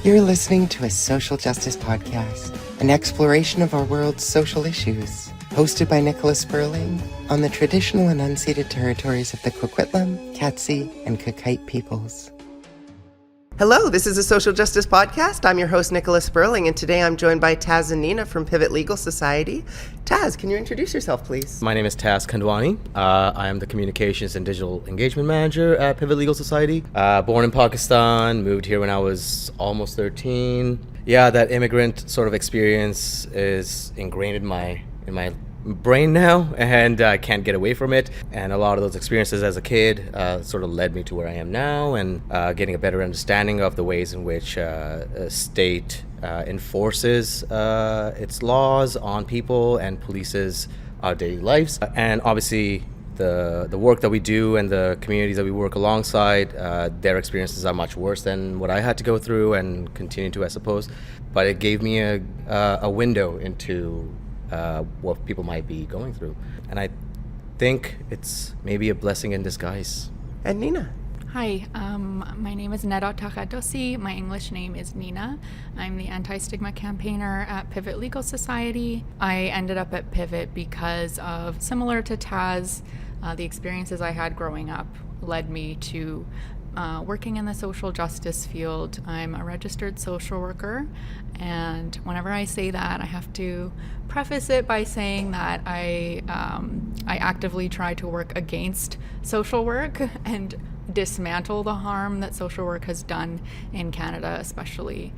You're listening to a social justice podcast, an exploration of our world's social issues, hosted by Nicola Spurling on the traditional and unceded territories of the Kwikwetlem, Katzie, and Qayqayt peoples. Hello, this is a social justice podcast. I'm your host, Nicola Spurling, and today I'm joined by Taz and Nina from Pivot Legal Society. Taz, can you introduce yourself, please? My name is Taz Khandwani. I am the Communications and Digital Engagement Manager at Pivot Legal Society. Born in Pakistan, moved here when I was almost 13. Yeah, that immigrant sort of experience is ingrained in my brain now, and I can't get away from it. And a lot of those experiences as a kid sort of led me to where I am now, and getting a better understanding of the ways in which a state enforces its laws on people and polices our daily lives. And obviously the work that we do and the communities that we work alongside, their experiences are much worse than what I had to go through and continue to, I suppose. But it gave me a window into what people might be going through. And I think it's maybe a blessing in disguise. And Nina. Hi, my name is Nina Taghaddosi. My English name is Nina. I'm the Anti-Stigma Campaigner at Pivot Legal Society. I ended up at Pivot because of, similar to Taz, the experiences I had growing up led me to working in the social justice field. I'm a registered social worker, and whenever I say that, I have to preface it by saying that I actively try to work against social work and dismantle the harm that social work has done in Canada, especially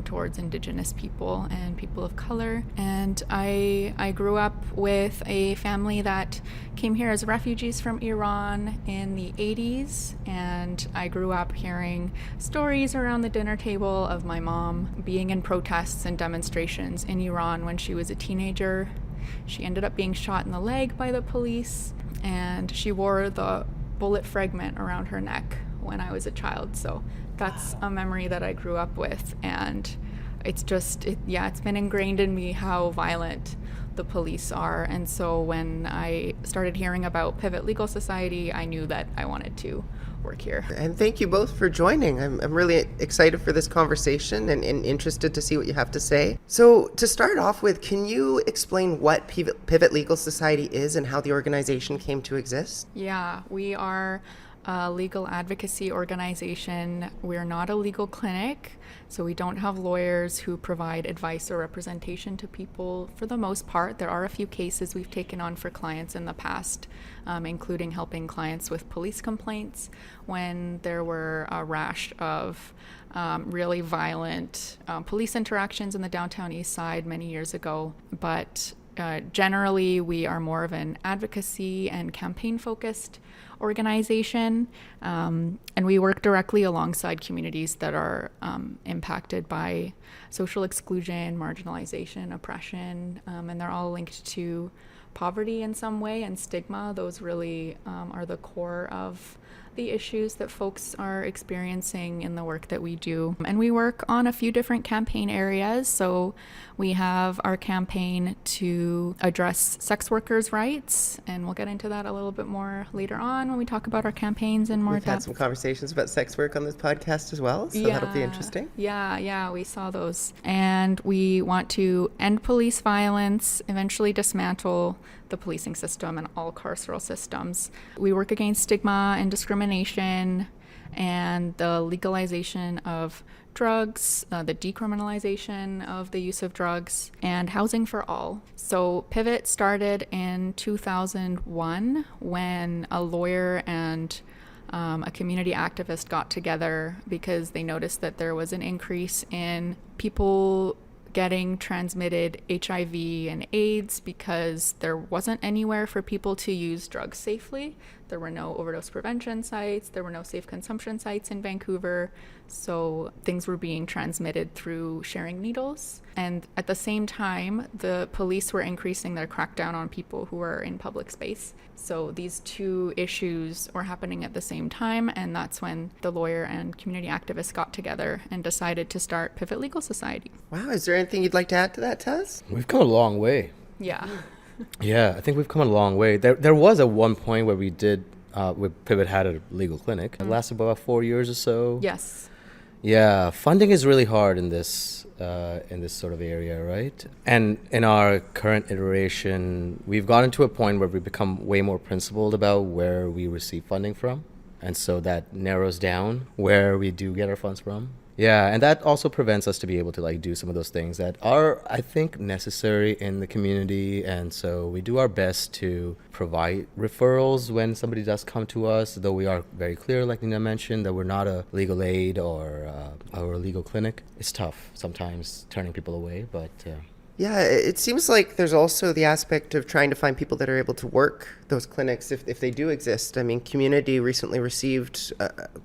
towards Indigenous people and people of color. And I grew up with a family that came here as refugees from Iran in the 80s, and I grew up hearing stories around the dinner table of my mom being in protests and demonstrations in Iran when she was a teenager. She ended up being shot in the leg by the police, and she wore the bullet fragment around her neck when I was a child. So that's a memory that I grew up with, and it's been ingrained in me how violent the police are. And so when I started hearing about Pivot Legal Society, I knew that I wanted to work here. And thank you both for joining. I'm really excited for this conversation and interested to see what you have to say. So to start off with, can you explain what Pivot Legal Society is and how the organization came to exist? Yeah, we are a legal advocacy organization. We're not a legal clinic, so we don't have lawyers who provide advice or representation to people for the most part. There are a few cases we've taken on for clients in the past, including helping clients with police complaints when there were a rash of really violent police interactions in the downtown east side many years ago. But generally, we are more of an advocacy and campaign-focused organization, and we work directly alongside communities that are impacted by social exclusion, marginalization, oppression, and they're all linked to poverty in some way and stigma. Those really are the core of the issues that folks are experiencing in the work that we do. And we work on a few different campaign areas. So we have our campaign to address sex workers' rights, and we'll get into that a little bit more later on when we talk about our campaigns in more depth. We've had some conversations about sex work on this podcast as well, so that'll be interesting. Yeah, we saw those. And we want to end police violence, eventually dismantle the policing system and all carceral systems. We work against stigma and discrimination and the legalization of drugs, the decriminalization of the use of drugs, and housing for all. So Pivot started in 2001 when a lawyer and a community activist got together because they noticed that there was an increase in people getting transmitted HIV and AIDS because there wasn't anywhere for people to use drugs safely. There were no overdose prevention sites, there were no safe consumption sites in Vancouver, so things were being transmitted through sharing needles. And at the same time, the police were increasing their crackdown on people who were in public space. So these two issues were happening at the same time, and that's when the lawyer and community activists got together and decided to start Pivot Legal Society. Wow, is there anything you'd like to add to that, Taz? We've come a long way. Yeah. Yeah, I think we've come a long way. There was at one point where Pivot had a legal clinic. It lasted about 4 years or so. Yes. Yeah, funding is really hard in this sort of area, right? And in our current iteration, we've gotten to a point where we become way more principled about where we receive funding from, and so that narrows down where we do get our funds from. Yeah, and that also prevents us to be able to like do some of those things that are, I think, necessary in the community. And so we do our best to provide referrals when somebody does come to us, though we are very clear, like Nina mentioned, that we're not a legal aid or a legal clinic. It's tough sometimes turning people away, but Yeah, it seems like there's also the aspect of trying to find people that are able to work those clinics if they do exist. I mean, Community recently received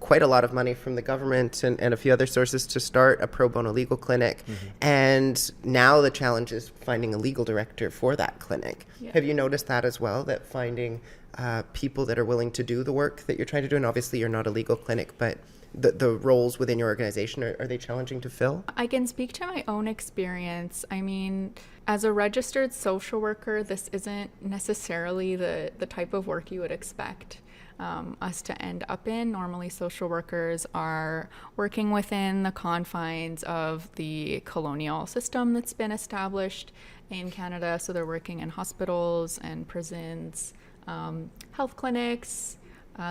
quite a lot of money from the government and a few other sources to start a pro bono legal clinic. And now the challenge is finding a legal director for that clinic. Yeah. Have you noticed that as well, that finding people that are willing to do the work that you're trying to do? And obviously you're not a legal clinic, but the roles within your organization, are they challenging to fill? I can speak to my own experience. I mean, as a registered social worker, this isn't necessarily the type of work you would expect us to end up in. Normally, social workers are working within the confines of the colonial system that's been established in Canada. So they're working in hospitals and prisons, health clinics.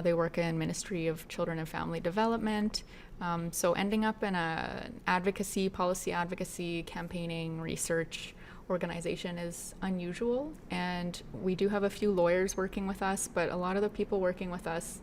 They work in Ministry of Children and Family Development. So ending up in an advocacy, policy advocacy, campaigning, research organization is unusual. And we do have a few lawyers working with us, but a lot of the people working with us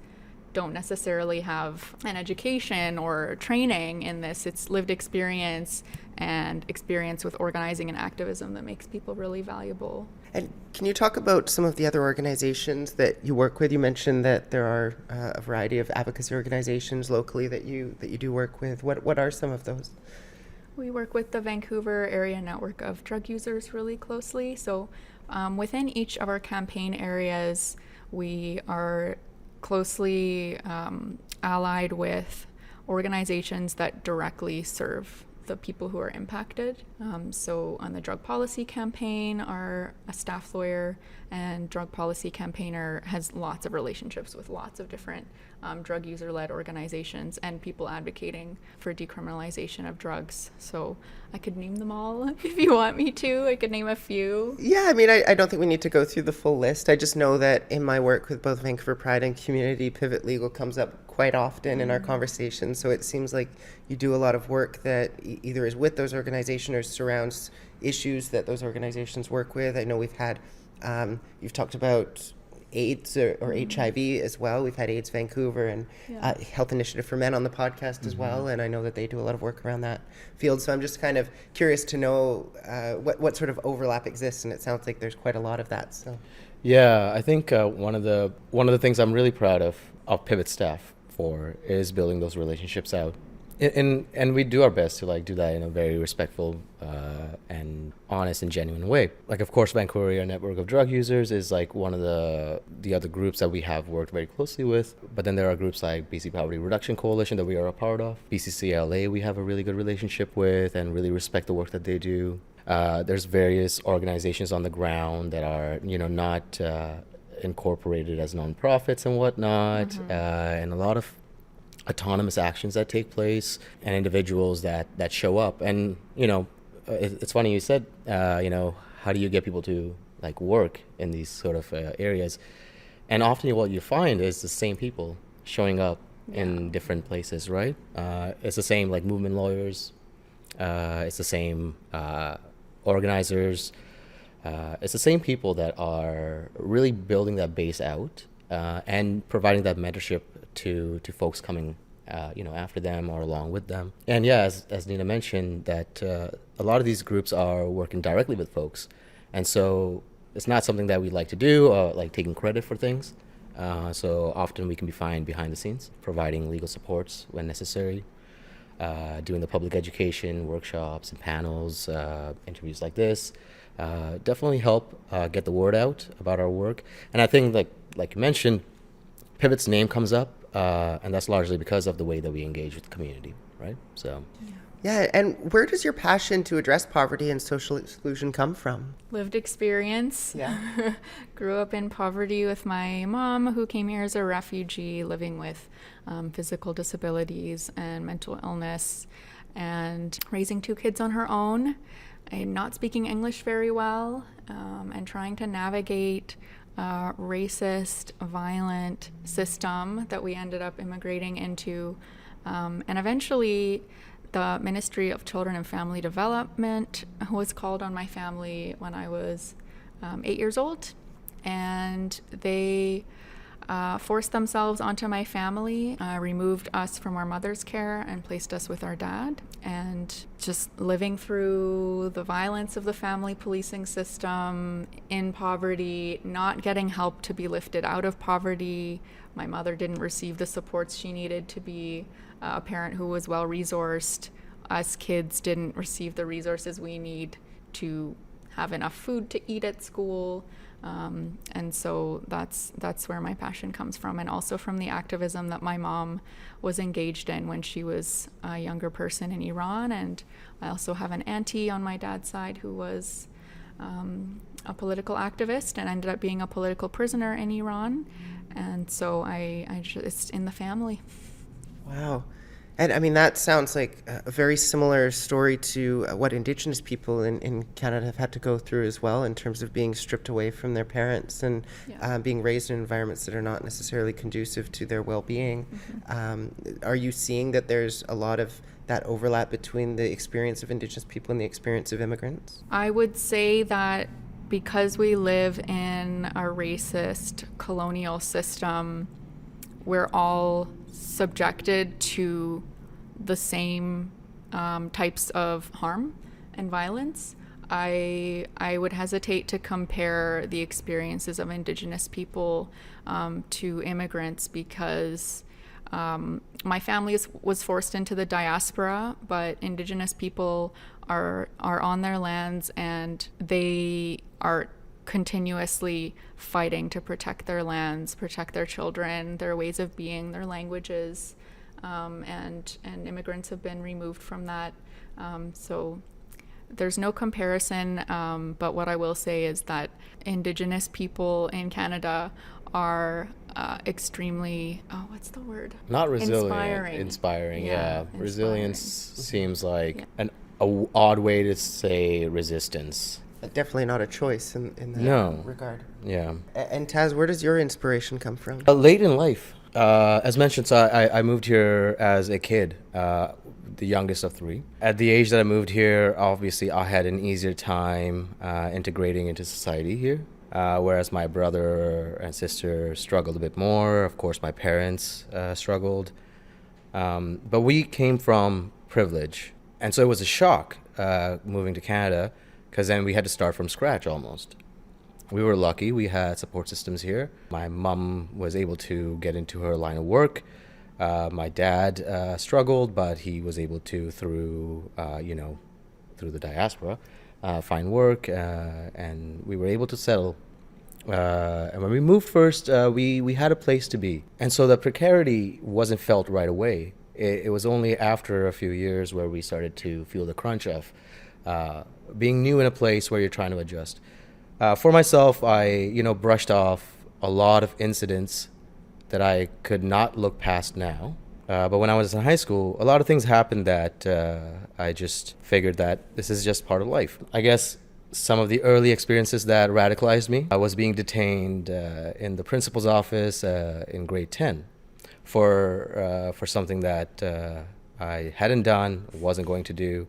don't necessarily have an education or training in this. It's lived experience and experience with organizing and activism that makes people really valuable. And can you talk about some of the other organizations that you work with? You mentioned that there are a variety of advocacy organizations locally that you do work with. What are some of those? We work with the Vancouver area network of drug users really closely. So within each of our campaign areas, we are closely allied with organizations that directly serve the people who are impacted. So on the drug policy campaign, our staff lawyer and drug policy campaigner has lots of relationships with lots of different drug user-led organizations and people advocating for decriminalization of drugs. So I could name them all if you want me to. I could name a few. Yeah, I mean, I don't think we need to go through the full list. I just know that in my work with both Vancouver Pride and Community, Pivot Legal comes up quite often in our conversations. So it seems like you do a lot of work that either is with those organizations or surrounds issues that those organizations work with. I know we've had, you've talked about AIDS or HIV as well. We've had AIDS Vancouver and Health Initiative for Men on the podcast as well, and I know that they do a lot of work around that field. So I'm just kind of curious to know what sort of overlap exists, and it sounds like there's quite a lot of that. So yeah, I think one of the things I'm really proud of Pivot staff for is building those relationships out. And we do our best to like do that in a very respectful and honest and genuine way. Like, of course, Vancouver Area Network of Drug Users is like one of the other groups that we have worked very closely with. But then there are groups like BC Poverty Reduction Coalition that we are a part of. BCCLA we have a really good relationship with and really respect the work that they do. There's various organizations on the ground that are, not incorporated as nonprofits and whatnot, and a lot of autonomous actions that take place and individuals that show up. And it's funny you said how do you get people to like work in these sort of areas, and often what you find is the same people showing up in different places, right? It's the same like movement lawyers, it's the same organizers, it's the same people that are really building that base out and providing that mentorship to folks coming after them or along with them. And yeah, as Nina mentioned, that a lot of these groups are working directly with folks, and so it's not something that we like to do or like taking credit for things. So often we can be found behind the scenes providing legal supports when necessary, doing the public education workshops and panels, interviews like this definitely help get the word out about our work. And I think like you mentioned, Pivot's name comes up, and that's largely because of the way that we engage with the community. right? So. Yeah, and where does your passion to address poverty and social exclusion come from? Lived experience. Yeah. Grew up in poverty with my mom, who came here as a refugee, living with physical disabilities and mental illness, and raising 2 kids on her own, and not speaking English very well, and trying to navigate a racist, violent system that we ended up immigrating into. And eventually, the Ministry of Children and Family Development was called on my family when I was 8 years old, and they forced themselves onto my family, removed us from our mother's care and placed us with our dad. And just living through the violence of the family policing system, in poverty, not getting help to be lifted out of poverty. My mother didn't receive the supports she needed to be a parent who was well-resourced. Us kids didn't receive the resources we need to have enough food to eat at school. And so that's where my passion comes from, and also from the activism that my mom was engaged in when she was a younger person in Iran. And I also have an auntie on my dad's side who was a political activist and ended up being a political prisoner in Iran. And so I just in the family. Wow. And I mean, that sounds like a very similar story to what Indigenous people in Canada have had to go through as well, in terms of being stripped away from their parents and being raised in environments that are not necessarily conducive to their well-being. Mm-hmm. Are you seeing that there's a lot of that overlap between the experience of Indigenous people and the experience of immigrants? I would say that because we live in a racist colonial system, we're all subjected to the same types of harm and violence. I would hesitate to compare the experiences of Indigenous people to immigrants, because my family was forced into the diaspora, but Indigenous people are on their lands, and they are continuously fighting to protect their lands, protect their children, their ways of being, their languages, and immigrants have been removed from that. So there's no comparison, but what I will say is that Indigenous people in Canada are extremely, what's the word? Not resilient. Inspiring, yeah. Inspiring. Resilience seems like an odd way to say resistance. Definitely not a choice in that regard. Yeah. And Taz, where does your inspiration come from? Late in life. As mentioned, so I moved here as a kid, the youngest of 3. At the age that I moved here, obviously I had an easier time integrating into society here, whereas my brother and sister struggled a bit more. Of course, my parents struggled. But we came from privilege. And so it was a shock moving to Canada, because then we had to start from scratch almost. We were lucky. We had support systems here. My mom was able to get into her line of work. My dad struggled, but he was able to, through the diaspora, find work, and we were able to settle. And when we moved first, we had a place to be. And so the precarity wasn't felt right away. It was only after a few years where we started to feel the crunch of being new in a place where you're trying to adjust. For myself, I brushed off a lot of incidents that I could not look past now. But when I was in high school, a lot of things happened that I just figured that this is just part of life. I guess some of the early experiences that radicalized me, I was being detained in the principal's office in grade 10 for something that I hadn't done, wasn't going to do.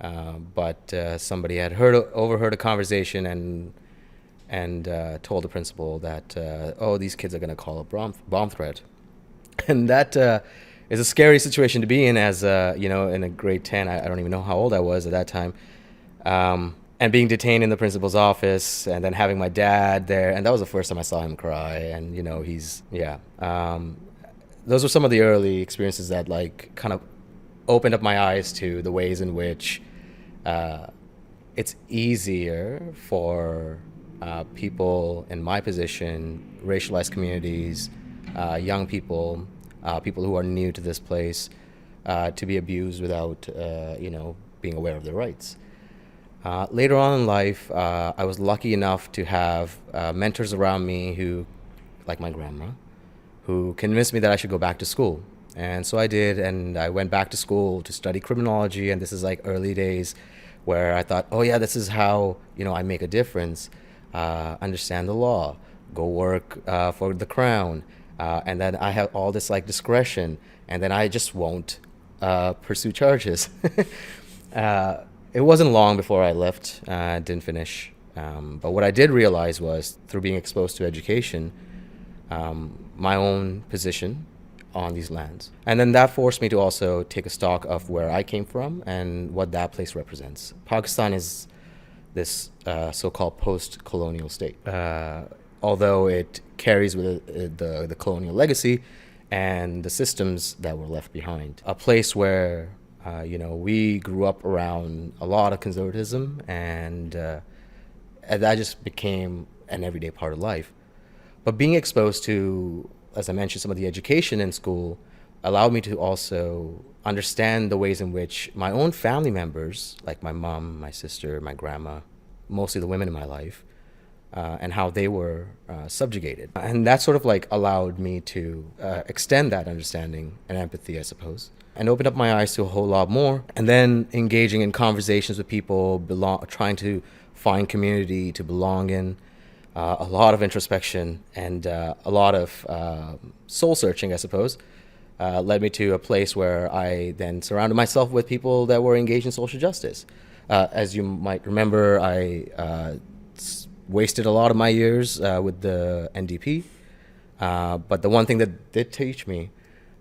But somebody had overheard a conversation and told the principal that, these kids are going to call a bomb threat. And that is a scary situation to be in as, in a grade 10. I don't even know how old I was at that time. And being detained in the principal's office, and then having my dad there. And that was the first time I saw him cry. And, those were some of the early experiences that kind of opened up my eyes to the ways in which it's easier for people in my position, racialized communities, young people, people who are new to this place, to be abused without, being aware of their rights. Later on in life, I was lucky enough to have mentors around me who, like my grandma, who convinced me that I should go back to school. And so I did, and I went back to school to study criminology, and this is like early days where I thought, oh yeah, this is how, I make a difference, understand the law, go work for the Crown, and then I have all this like discretion, and then I just won't pursue charges. It wasn't long before I left, didn't finish. But what I did realize was, through being exposed to education, my own position on these lands. And then that forced me to also take a stock of where I came from and what that place represents. Pakistan is this so-called post-colonial state. Although it carries with it the colonial legacy and the systems that were left behind. A place where, we grew up around a lot of conservatism, and that just became an everyday part of life. But being exposed to, as I mentioned, some of the education in school allowed me to also understand the ways in which my own family members, like my mom, my sister, my grandma, mostly the women in my life, and how they were subjugated. And that sort of like allowed me to extend that understanding and empathy, I suppose, and opened up my eyes to a whole lot more. And then engaging in conversations with people, trying to find community to belong in, a lot of introspection and a lot of soul searching, I suppose, led me to a place where I then surrounded myself with people that were engaged in social justice. As you might remember, I wasted a lot of my years with the NDP, but the one thing that did teach me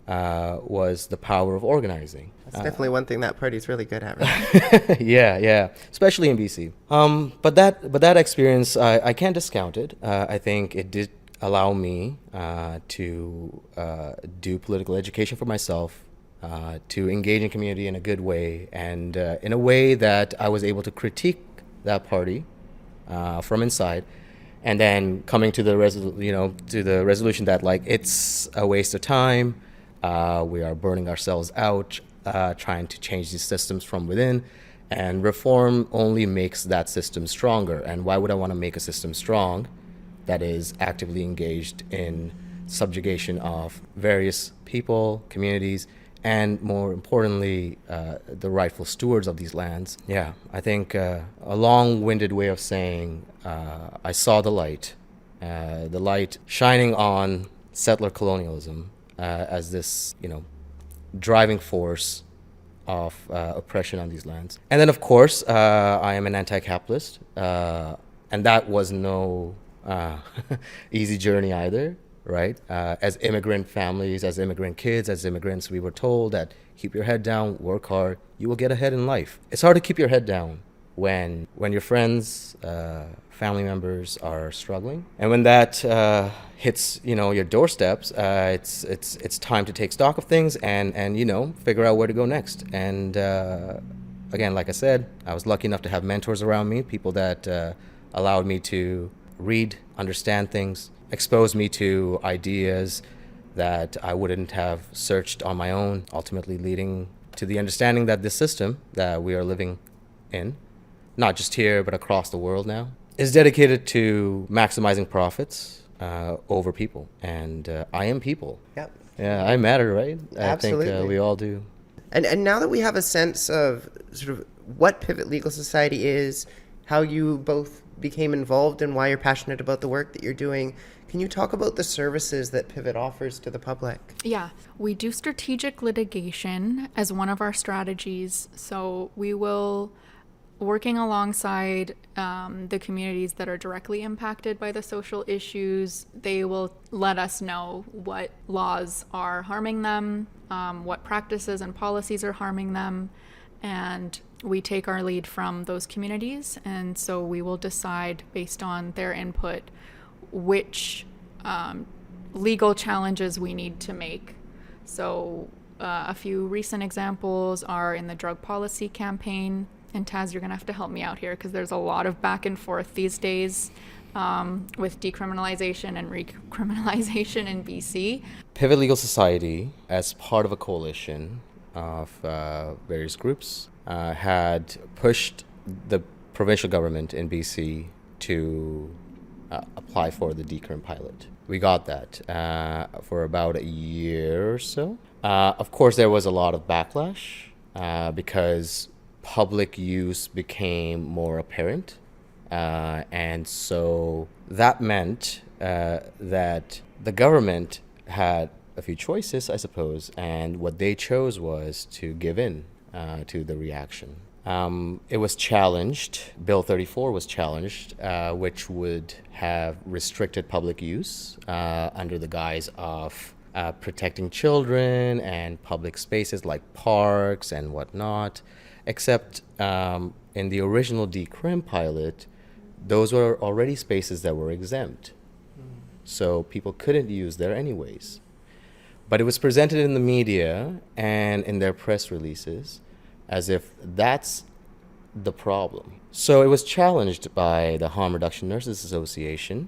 was the power of organizing. That's definitely one thing that party's really good at, right? Yeah, especially in BC. But that experience, I can't discount it. I think it did allow me to do political education for myself, to engage in community in a good way, and in a way that I was able to critique that party from inside, and then coming to the resolution that like it's a waste of time. We are burning ourselves out, trying to change these systems from within, and reform only makes that system stronger. And why would I want to make a system strong that is actively engaged in subjugation of various people, communities, and more importantly, the rightful stewards of these lands? Yeah, I think a long-winded way of saying I saw the light shining on settler colonialism as this, driving force of oppression on these lands. And then, of course, I am an anti-capitalist, and that was no easy journey either, right? As immigrant families, as immigrant kids, as immigrants, we were told that keep your head down, work hard, you will get ahead in life. It's hard to keep your head down when your friends, family members are struggling, and when that hits your doorsteps, it's time to take stock of things and figure out where to go next. And again, like I said, I was lucky enough to have mentors around me, people that allowed me to read, understand things, expose me to ideas that I wouldn't have searched on my own, ultimately leading to the understanding that this system that we are living in, not just here but across the world now, is dedicated to maximizing profits over people. And I am people. Yep. Yeah, I matter, right? Absolutely. I think we all do. And now that we have a sense of sort of what Pivot Legal Society is, how you both became involved and why you're passionate about the work that you're doing, can you talk about the services that Pivot offers to the public? Yeah, we do strategic litigation as one of our strategies. So we will, working alongside the communities that are directly impacted by the social issues, they will let us know what laws are harming them, what practices and policies are harming them, and we take our lead from those communities. And so we will decide based on their input which legal challenges we need to make. So a few recent examples are in the drug policy campaign. And Taz, you're going to have to help me out here because there's a lot of back and forth these days with decriminalization and recriminalization in BC. Pivot Legal Society, as part of a coalition, of various groups had pushed the provincial government in BC to apply for the decrim pilot. We got that for about a year or so. Of course, there was a lot of backlash because public use became more apparent. And so that meant that the government had a few choices, I suppose, and what they chose was to give in to the reaction. It was challenged. Bill 34 was challenged, which would have restricted public use under the guise of protecting children and public spaces like parks and whatnot. Except in the original decrim pilot, those were already spaces that were exempt. So people couldn't use there anyways. But it was presented in the media and in their press releases as if that's the problem. So it was challenged by the Harm Reduction Nurses Association,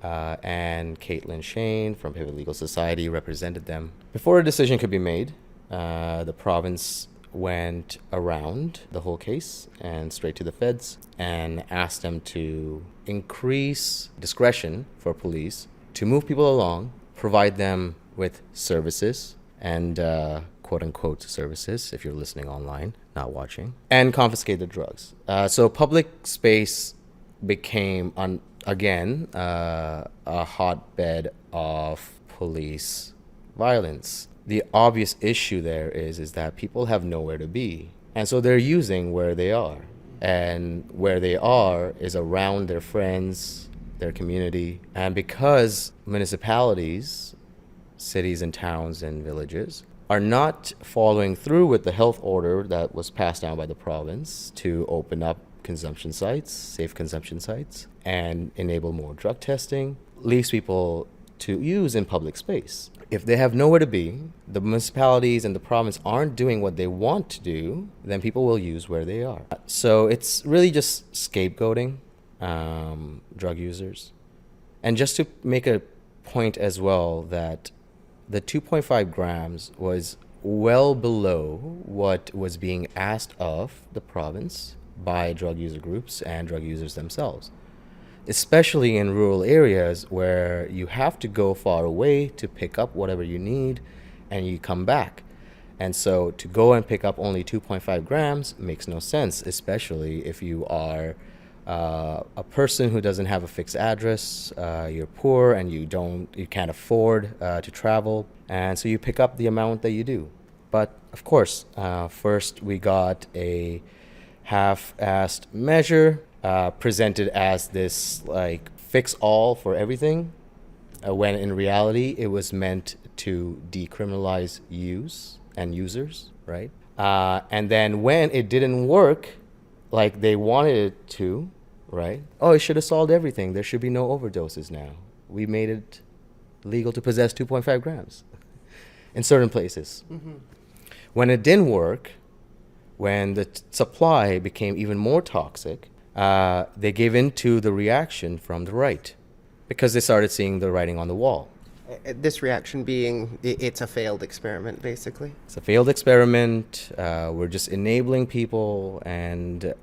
and Caitlin Shane from Pivot Legal Society represented them. Before a decision could be made, the province went around the whole case and straight to the feds and asked them to increase discretion for police to move people along, provide them with services and quote-unquote services, if you're listening online, not watching, and confiscate the drugs. So public space became, again, a hotbed of police violence. The obvious issue there is that people have nowhere to be. And so they're using where they are. And where they are is around their friends, their community. And because municipalities, cities and towns and villages, are not following through with the health order that was passed down by the province to open up consumption sites, safe consumption sites, and enable more drug testing, leaves people to use in public space. If they have nowhere to be, the municipalities and the province aren't doing what they want to do, then people will use where they are. So it's really just scapegoating drug users. And just to make a point as well that the 2.5 grams was well below what was being asked of the province by drug user groups and drug users themselves, especially in rural areas where you have to go far away to pick up whatever you need and you come back. And so to go and pick up only 2.5 grams makes no sense, especially if you are a person who doesn't have a fixed address, you're poor and you can't afford to travel, and so you pick up the amount that you do. But of course, first we got a half-assed measure presented as this like fix all for everything, when in reality it was meant to decriminalize use and users, right? And then when it didn't work like they wanted it to, right? Oh, it should have solved everything. There should be no overdoses now. We made it legal to possess 2.5 grams in certain places. Mm-hmm. When it didn't work, when the supply became even more toxic, they gave in to the reaction from the right because they started seeing the writing on the wall. This reaction being, it's a failed experiment, basically. It's a failed experiment. We're just enabling people and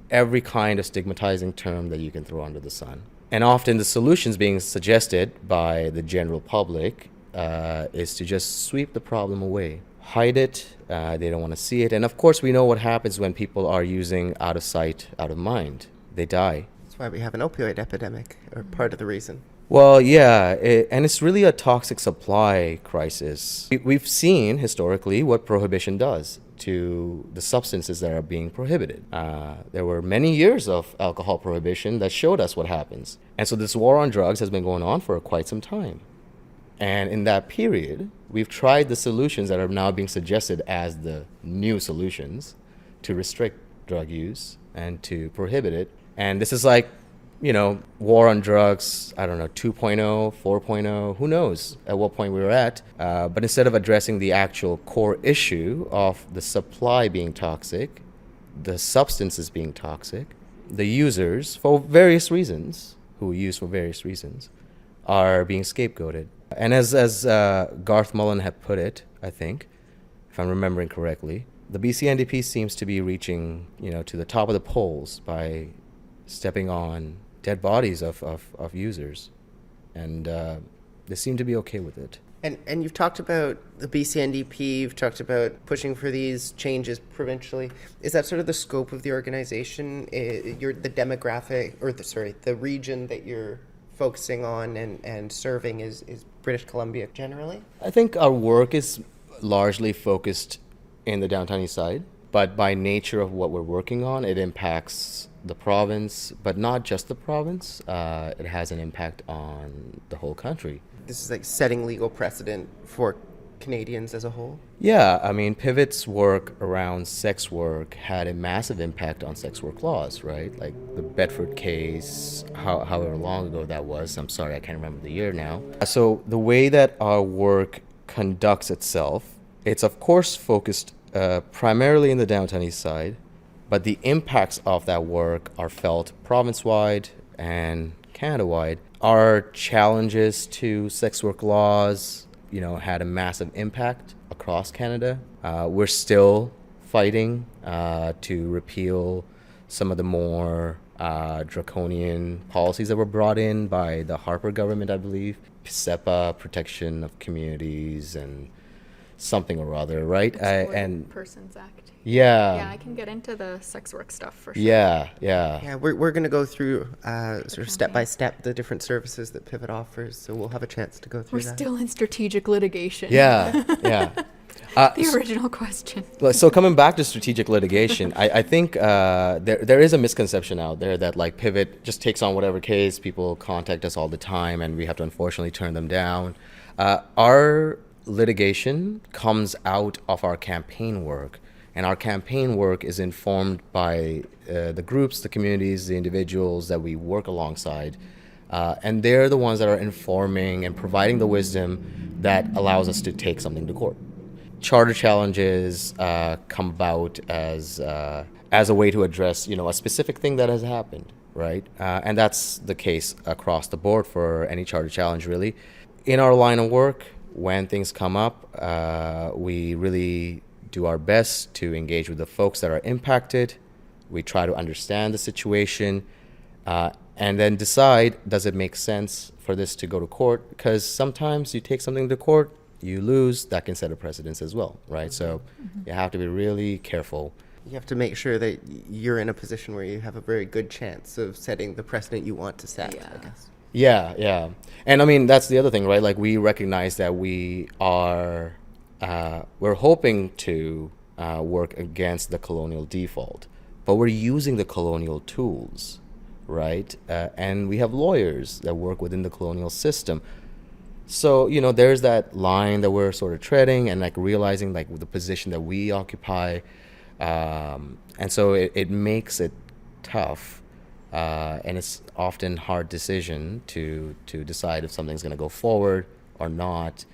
every kind of stigmatizing term that you can throw under the sun. And often the solutions being suggested by the general public is to just sweep the problem away, hide it. They don't want to see it. And of course, we know what happens when people are using out of sight, out of mind. They die. That's why we have an opioid epidemic, or part of the reason. Well, yeah, and it's really a toxic supply crisis. We've seen historically what prohibition does to the substances that are being prohibited. There were many years of alcohol prohibition that showed us what happens. And so this war on drugs has been going on for quite some time. And in that period, we've tried the solutions that are now being suggested as the new solutions to restrict drug use and to prohibit it. And this is like, war on drugs, 2.0, 4.0, who knows at what point we were at. But instead of addressing the actual core issue of the supply being toxic, the substances being toxic, the users, for various reasons, who use for various reasons, are being scapegoated. And as Garth Mullen had put it, I think, if I'm remembering correctly. The BC NDP seems to be reaching, to the top of the polls by stepping on dead bodies of users, and they seem to be okay with it. And you've talked about the BC NDP, you've talked about pushing for these changes provincially. Is that sort of the scope of the organization? The demographic, or the region that you're focusing on and serving is British Columbia generally? I think our work is largely focused in the downtown east side, but by nature of what we're working on, it impacts the province, but not just the province. It has an impact on the whole country. This is like setting legal precedent for Canadians as a whole? Yeah, I mean, Pivot's work around sex work had a massive impact on sex work laws, right? Like the Bedford case, however long ago that was. I'm sorry, I can't remember the year now. So the way that our work conducts itself, it's of course focused primarily in the downtown east side, but the impacts of that work are felt province-wide and Canada-wide. Our challenges to sex work laws, had a massive impact across Canada. We're still fighting to repeal some of the more draconian policies that were brought in by the Harper government, I believe. PSEPA, protection of communities, and something or other, right? And Persons Act. Yeah, I can get into the sex work stuff for sure. Yeah, we're going to go through sort of step by step the different services that Pivot offers, so we'll have a chance to go through that. We're still in strategic litigation. Yeah. The original question. So coming back to strategic litigation, I think there is a misconception out there that like Pivot just takes on whatever case. People contact us all the time, and we have to unfortunately turn them down. Our litigation comes out of our campaign work. And our campaign work is informed by the groups, the communities, the individuals that we work alongside. And they're the ones that are informing and providing the wisdom that allows us to take something to court. Charter challenges come about as a way to address, a specific thing that has happened, right? And that's the case across the board for any charter challenge, really. In our line of work, when things come up, we really do our best to engage with the folks that are impacted. We try to understand the situation and then decide, does it make sense for this to go to court? Because sometimes you take something to court, you lose, that can set a precedence as well, right? So you have to be really careful. You have to make sure that you're in a position where you have a very good chance of setting the precedent you want to set, I guess. Yeah. And I mean, that's the other thing, right? Like we recognize that we are... we're hoping to work against the colonial default, but we're using the colonial tools, right? And we have lawyers that work within the colonial system. So, there's that line that we're sort of treading and like realizing like the position that we occupy. And so it makes it tough. And it's often hard decision to decide if something's going to go forward or not.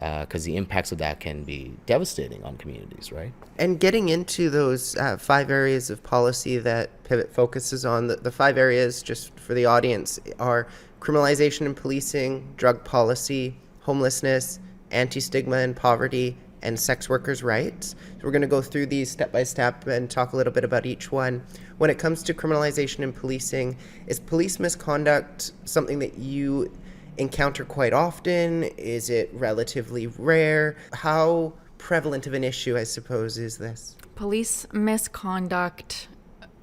Because the impacts of that can be devastating on communities, right? And getting into those 5 areas of policy that Pivot focuses on, the 5 areas, just for the audience, are criminalization and policing, drug policy, homelessness, anti-stigma and poverty, and sex workers' rights. So we're going to go through these step by step and talk a little bit about each one. When it comes to criminalization and policing, is police misconduct something that you encounter quite often? Is it relatively rare? How prevalent of an issue, I suppose, is this? Police misconduct,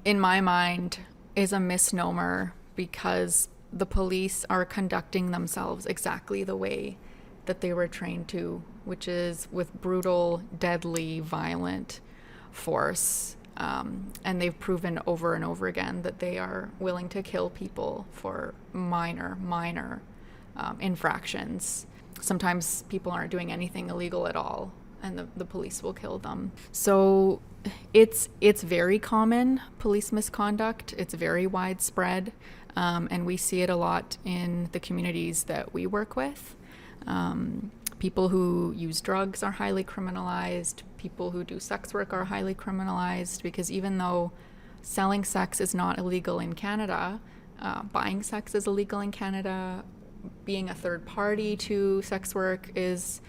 in my mind, is a misnomer because the police are conducting themselves exactly the way that they were trained to, which is with brutal, deadly, violent force. And they've proven over and over again that they are willing to kill people for minor infractions. Sometimes people aren't doing anything illegal at all, and the police will kill them. So it's very common, police misconduct. It's very widespread, and we see it a lot in the communities that we work with. People who use drugs are highly criminalized. People who do sex work are highly criminalized, because even though selling sex is not illegal in Canada, buying sex is illegal in Canada. Being a third party to sex work is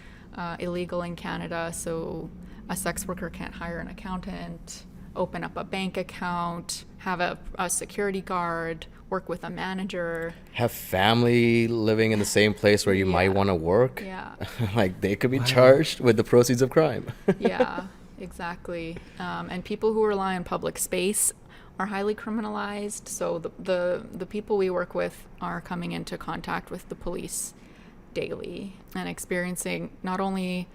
illegal in Canada. So a sex worker can't hire an accountant, open up a bank account, have a security guard, work with a manager. Have family living in the same place where you might want to work. Yeah. Like they could be charged with the proceeds of crime. Yeah, exactly. And people who rely on public space are highly criminalized. So the people we work with are coming into contact with the police daily and experiencing not only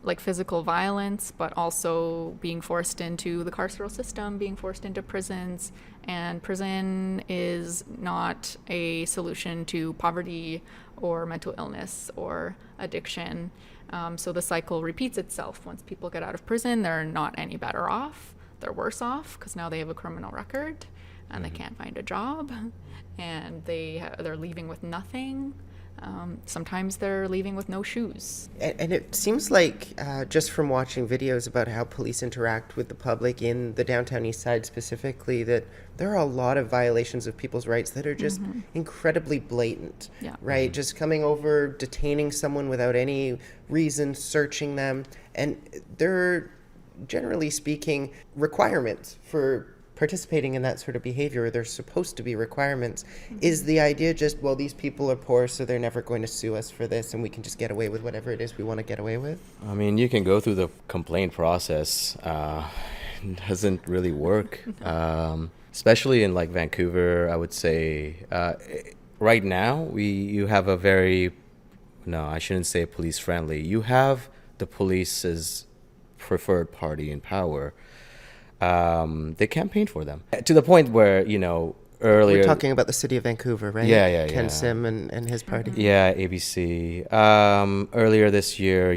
like physical violence, but also being forced into the carceral system, being forced into prisons. And prison is not a solution to poverty or mental illness or addiction. So the cycle repeats itself. Once people get out of prison, they're not any better off. They're worse off because now they have a criminal record and they can't find a job, and they're leaving with nothing. Sometimes they're leaving with no shoes. And it seems like, just from watching videos about how police interact with the public in the downtown east side specifically, that there are a lot of violations of people's rights that are just incredibly blatant, right? Just coming over, detaining someone without any reason, searching them. And there are, generally speaking, requirements for participating in that sort of behavior. There's supposed to be requirements. Is the idea just, well, these people are poor, so they're never going to sue us for this, and we can just get away with whatever it is we want to get away with? I mean, you can go through the complaint process. It doesn't really work. Especially in like Vancouver, I would say. Right now, you have a very, no, I shouldn't say police friendly. You have the police's preferred party in power. They campaign for them to the point where, earlier. We're talking about the city of Vancouver, right? Yeah. Ken Sim and his party. Yeah, ABC. Earlier this year,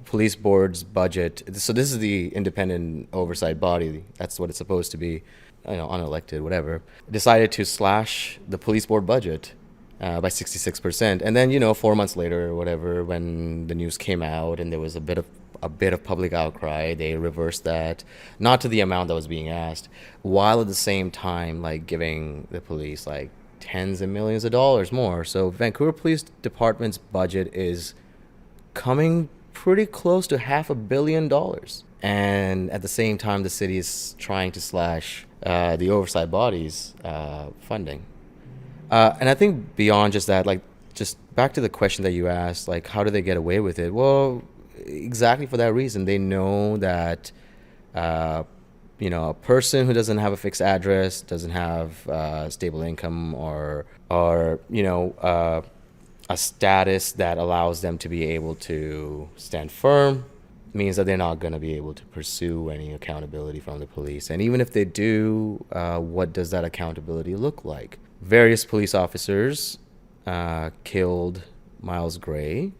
police board's budget. So this is the independent oversight body. That's what it's supposed to be, unelected, whatever. Decided to slash the police board budget by 66%. And then, 4 months later or whatever, when the news came out and there was a bit of public outcry, they reversed that, not to the amount that was being asked, while at the same time like giving the police like tens of millions of dollars more. So Vancouver Police Department's budget is coming pretty close to $500 million, and at the same time the city is trying to slash the oversight body's funding. And I think beyond just that, like just back to the question that you asked, like how do they get away with it? Well, exactly for that reason. They know that a person who doesn't have a fixed address, doesn't have stable income, or a status that allows them to be able to stand firm, means that they're not going to be able to pursue any accountability from the police. And even if they do, what does that accountability look like? Various police officers killed Miles Gray,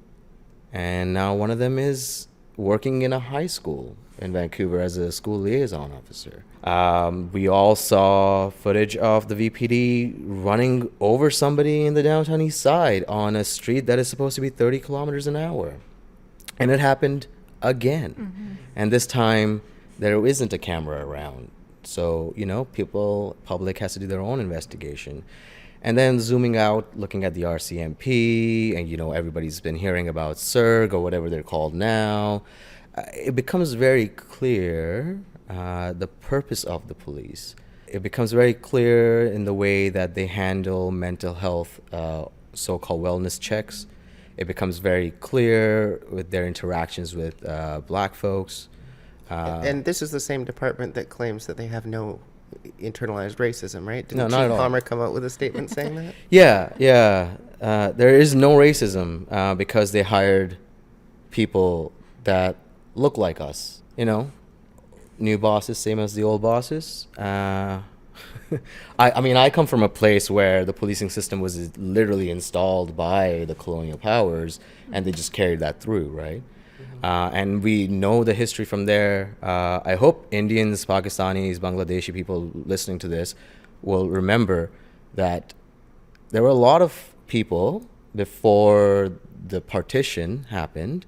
and now one of them is working in a high school in Vancouver as a school liaison officer. We all saw footage of the VPD running over somebody in the downtown east side on a street that is supposed to be 30 kilometers an hour. And it happened again. And this time there isn't a camera around. So, public has to do their own investigation. And then zooming out, looking at the RCMP, and, everybody's been hearing about SERG or whatever they're called now. It becomes very clear the purpose of the police. It becomes very clear in the way that they handle mental health, so-called wellness checks. It becomes very clear with their interactions with black folks. And this is the same department that claims that they have no internalized racism, right? Didn't No, not Chief at all. Palmer come out with a statement saying that? Yeah. There is no racism because they hired people that look like us, New bosses, same as the old bosses. I mean, I come from a place where the policing system was literally installed by the colonial powers, and they just carried that through, right? And we know the history from there. I hope Indians, Pakistanis, Bangladeshi people listening to this will remember that there were a lot of people before the partition happened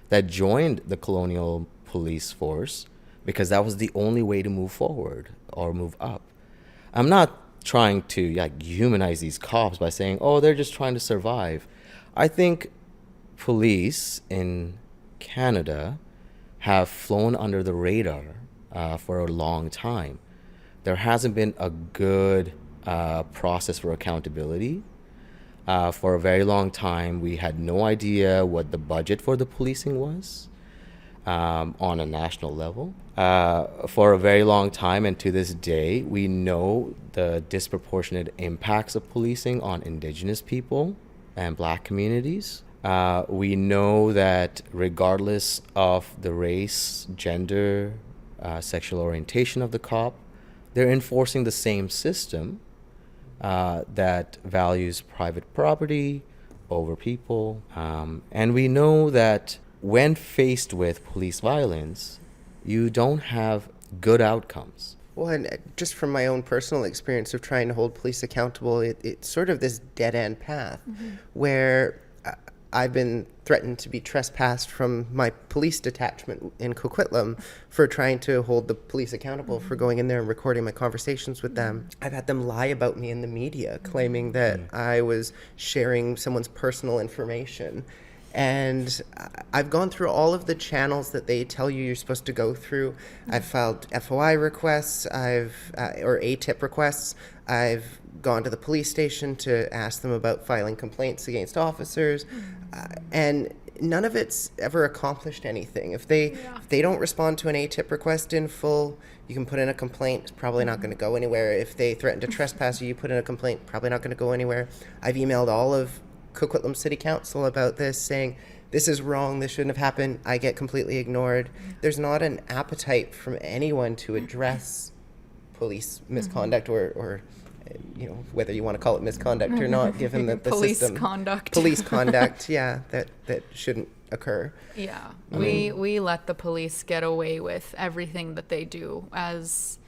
that joined the colonial police force because that was the only way to move forward or move up. I'm not trying to humanize these cops by saying, oh, they're just trying to survive. I think police in Canada have flown under the radar for a long time. There hasn't been a good process for accountability. For a very long time, we had no idea what the budget for the policing was on a national level. For a very long time, and to this day, we know the disproportionate impacts of policing on Indigenous people and Black communities. We know that regardless of the race, gender, sexual orientation of the cop, they're enforcing the same system that values private property over people. And we know that when faced with police violence, you don't have good outcomes. Well, and just from my own personal experience of trying to hold police accountable, it's sort of this dead-end path where I've been threatened to be trespassed from my police detachment in Kwikwetlem for trying to hold the police accountable for going in there and recording my conversations with them. I've had them lie about me in the media, claiming that I was sharing someone's personal information. And I've gone through all of the channels that they tell you you're supposed to go through. I've filed FOI requests, or ATIP requests. I've gone to the police station to ask them about filing complaints against officers, and none of it's ever accomplished anything. If they don't respond to an ATIP request in full, you can put in a complaint. It's probably not going to go anywhere. If they threaten to trespass you, you put in a complaint. Probably not going to go anywhere. I've emailed all of Kwikwetlem City Council about this, saying this is wrong, this shouldn't have happened. I get completely ignored. There's not an appetite from anyone to address police misconduct or you know, whether you want to call it misconduct or not, given that the police system conduct. Police conduct, yeah, that shouldn't occur. Yeah, we let the police get away with everything that they do. As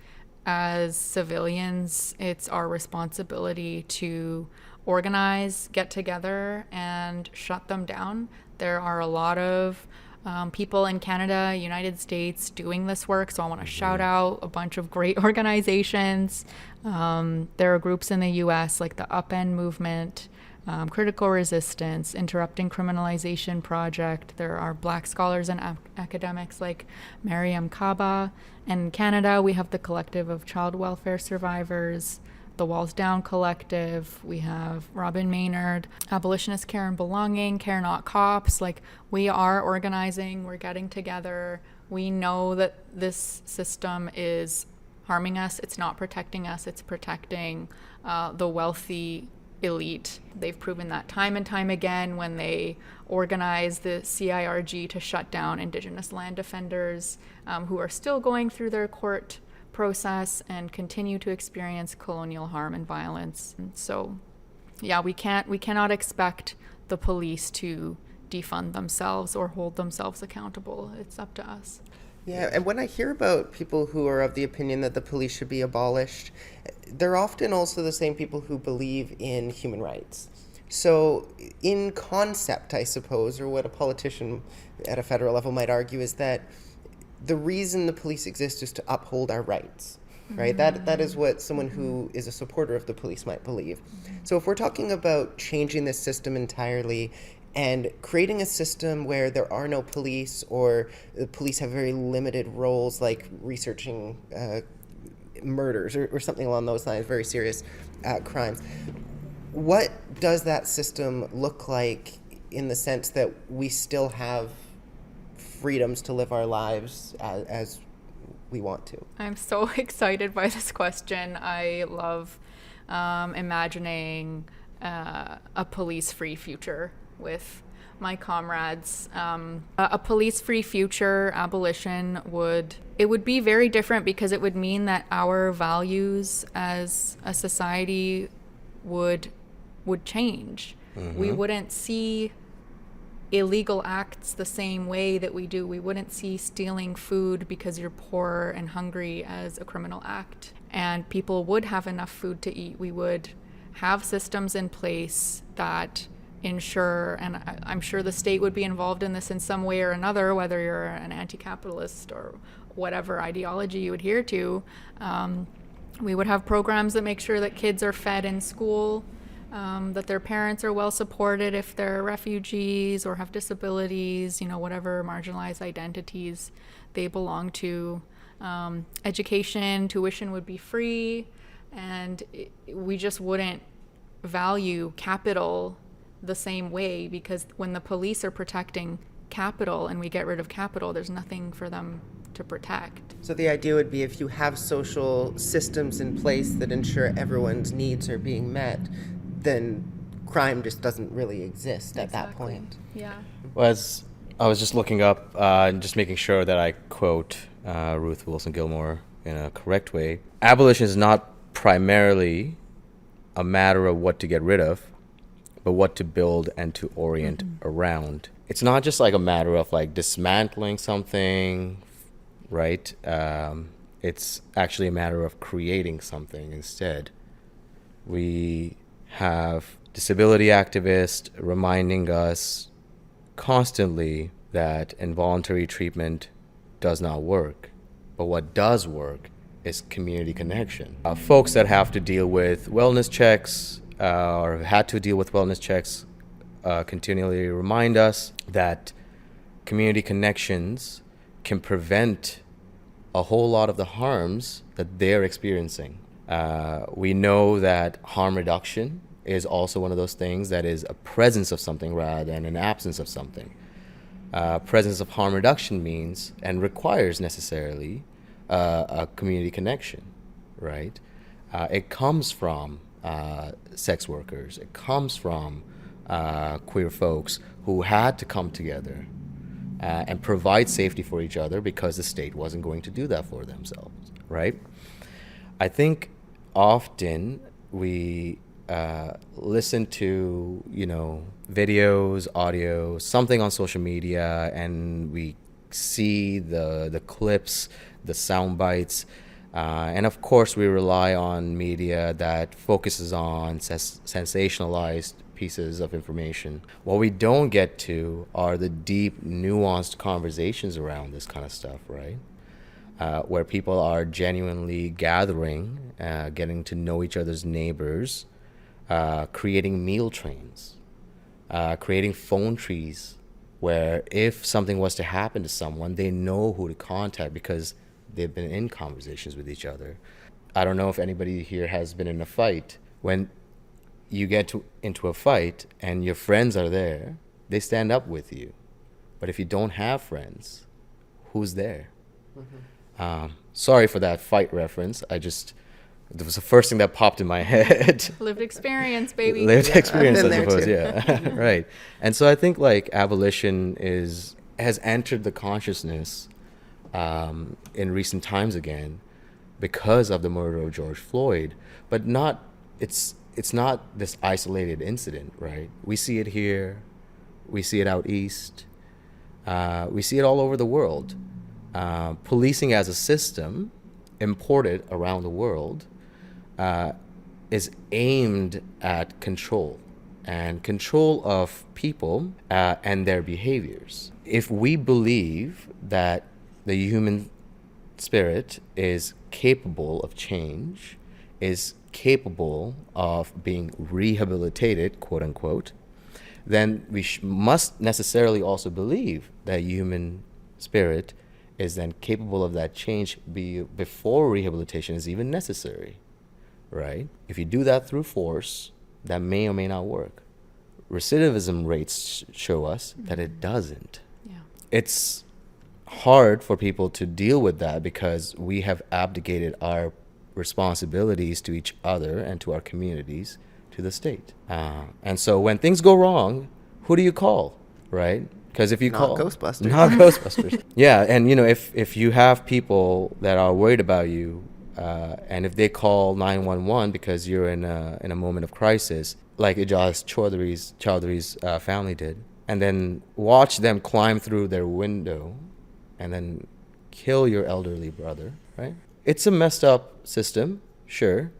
civilians, it's our responsibility to organize, get together, and shut them down. There are a lot of people in Canada, United States doing this work, so I want to shout out a bunch of great organizations. There are groups in the US like the Upend Movement, Critical Resistance, Interrupting Criminalization Project. There are Black scholars and academics like Mariam Kaba. And in Canada, we have the Collective of Child Welfare Survivors, the Walls Down Collective. We have Robin Maynard, Abolitionist Care and Belonging, Care Not Cops. Like, we are organizing, we're getting together. We know that this system is harming us. It's not protecting us. It's protecting the wealthy elite. They've proven that time and time again when they organize the CIRG to shut down Indigenous land defenders who are still going through their court process and continue to experience colonial harm and violence. And so, yeah, we cannot expect the police to defund themselves or hold themselves accountable. It's up to us. Yeah, and when I hear about people who are of the opinion that the police should be abolished, they're often also the same people who believe in human rights. So in concept, I suppose, or what a politician at a federal level might argue, is that the reason the police exist is to uphold our rights, right? That is what someone who is a supporter of the police might believe. So if we're talking about changing this system entirely and creating a system where there are no police, or the police have very limited roles, like researching murders or something along those lines, very serious crimes, what does that system look like in the sense that we still have freedoms to live our lives as we want to? I'm so excited by this question. I love imagining a police-free future with my comrades. A police-free future, abolition would be very different, because it would mean that our values as a society would change. We wouldn't see illegal acts the same way that we do. We wouldn't see stealing food because you're poor and hungry as a criminal act. And people would have enough food to eat. We would have systems in place that ensure, and I'm sure the state would be involved in this in some way or another, whether you're an anti-capitalist or whatever ideology you adhere to. We would have programs that make sure that kids are fed in school. that their parents are well supported if they're refugees or have disabilities, whatever marginalized identities they belong to. Education, tuition would be free, and we just wouldn't value capital the same way, because when the police are protecting capital and we get rid of capital, there's nothing for them to protect. So the idea would be, if you have social systems in place that ensure everyone's needs are being met, then crime just doesn't really exist at that point. Yeah. Well, as I was just looking up and just making sure that I quote Ruth Wilson Gilmore in a correct way, abolition is not primarily a matter of what to get rid of, but what to build and to orient around. It's not just like a matter of like dismantling something, right? It's actually a matter of creating something instead. We have disability activists reminding us constantly that involuntary treatment does not work. But what does work is community connection. Folks that have to deal with wellness checks or have had to deal with wellness checks continually remind us that community connections can prevent a whole lot of the harms that they're experiencing. We know that harm reduction is also one of those things that is a presence of something rather than an absence of something. Presence of harm reduction means and requires necessarily a community connection, right? It comes from sex workers. It comes from queer folks who had to come together and provide safety for each other because the state wasn't going to do that for themselves, right? I think often we listen to, videos, audio, something on social media, and we see the clips, the sound bites, and of course we rely on media that focuses on sensationalized pieces of information. What we don't get to are the deep, nuanced conversations around this kind of stuff, right? Where people are genuinely gathering, getting to know each other's neighbors, creating meal trains, creating phone trees, where if something was to happen to someone, they know who to contact because they've been in conversations with each other. I don't know if anybody here has been in a fight. When you get into a fight and your friends are there, they stand up with you. But if you don't have friends, who's there? Sorry for that fight reference. It was the first thing that popped in my head. Lived experience, baby. Lived experience, I've I been there suppose, yeah. Right. And so I think like abolition has entered the consciousness in recent times again because of the murder of George Floyd, but it's not this isolated incident, right? We see it here, we see it out east, we see it all over the world. Policing as a system imported around the world is aimed at control of people and their behaviors. If we believe that the human spirit is capable of change, is capable of being rehabilitated, quote unquote, then we must necessarily also believe that human spirit is then capable of that change before rehabilitation is even necessary, right? If you do that through force, that may or may not work. Recidivism rates show us that it doesn't. Yeah. It's hard for people to deal with that because we have abdicated our responsibilities to each other and to our communities to the state. And so when things go wrong, who do you call, right? Because if you call Ghostbusters. Not Ghostbusters. Yeah, and if you have people that are worried about you, and if they call 911 because you're in a moment of crisis, like Ijaz Chowdhury's family did, and then watch them climb through their window and then kill your elderly brother, right? It's a messed up system, sure.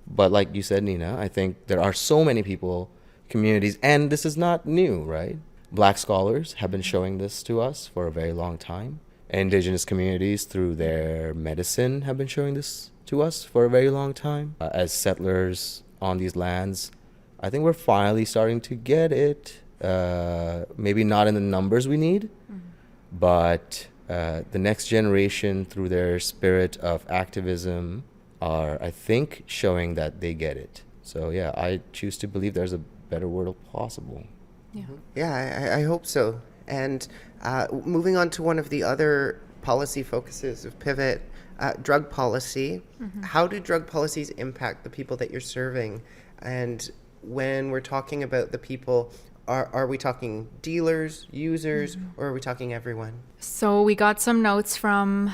But like you said, Nina, I think there are so many people, communities, and this is not new, right? Black scholars have been showing this to us for a very long time. Indigenous communities, through their medicine, have been showing this to us for a very long time. As settlers on these lands I think we're finally starting to get it. Maybe not in the numbers we need, but the next generation, through their spirit of activism, are, I think, showing that they get it. So yeah, I choose to believe there's a better world possible. Yeah, I hope so. And moving on to one of the other policy focuses of Pivot, drug policy. How do drug policies impact the people that you're serving? And when we're talking about the people, are we talking dealers, users, or are we talking everyone? So we got some notes from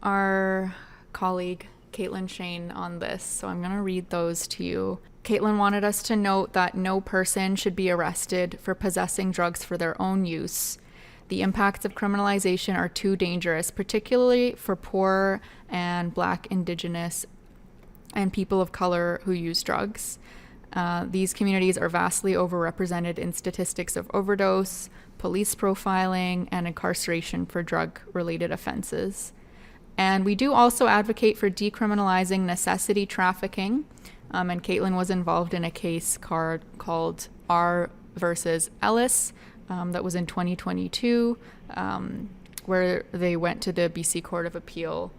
our colleague, Caitlin Shane, on this. So I'm going to read those to you. Caitlin wanted us to note that no person should be arrested for possessing drugs for their own use. The impacts of criminalization are too dangerous, particularly for poor and Black, Indigenous, and people of color who use drugs. These communities are vastly overrepresented in statistics of overdose, police profiling, and incarceration for drug-related offenses. And we do also advocate for decriminalizing necessity trafficking. And Caitlin was involved in a case called R versus Ellis that was in 2022, where they went to the BC Court of Appeal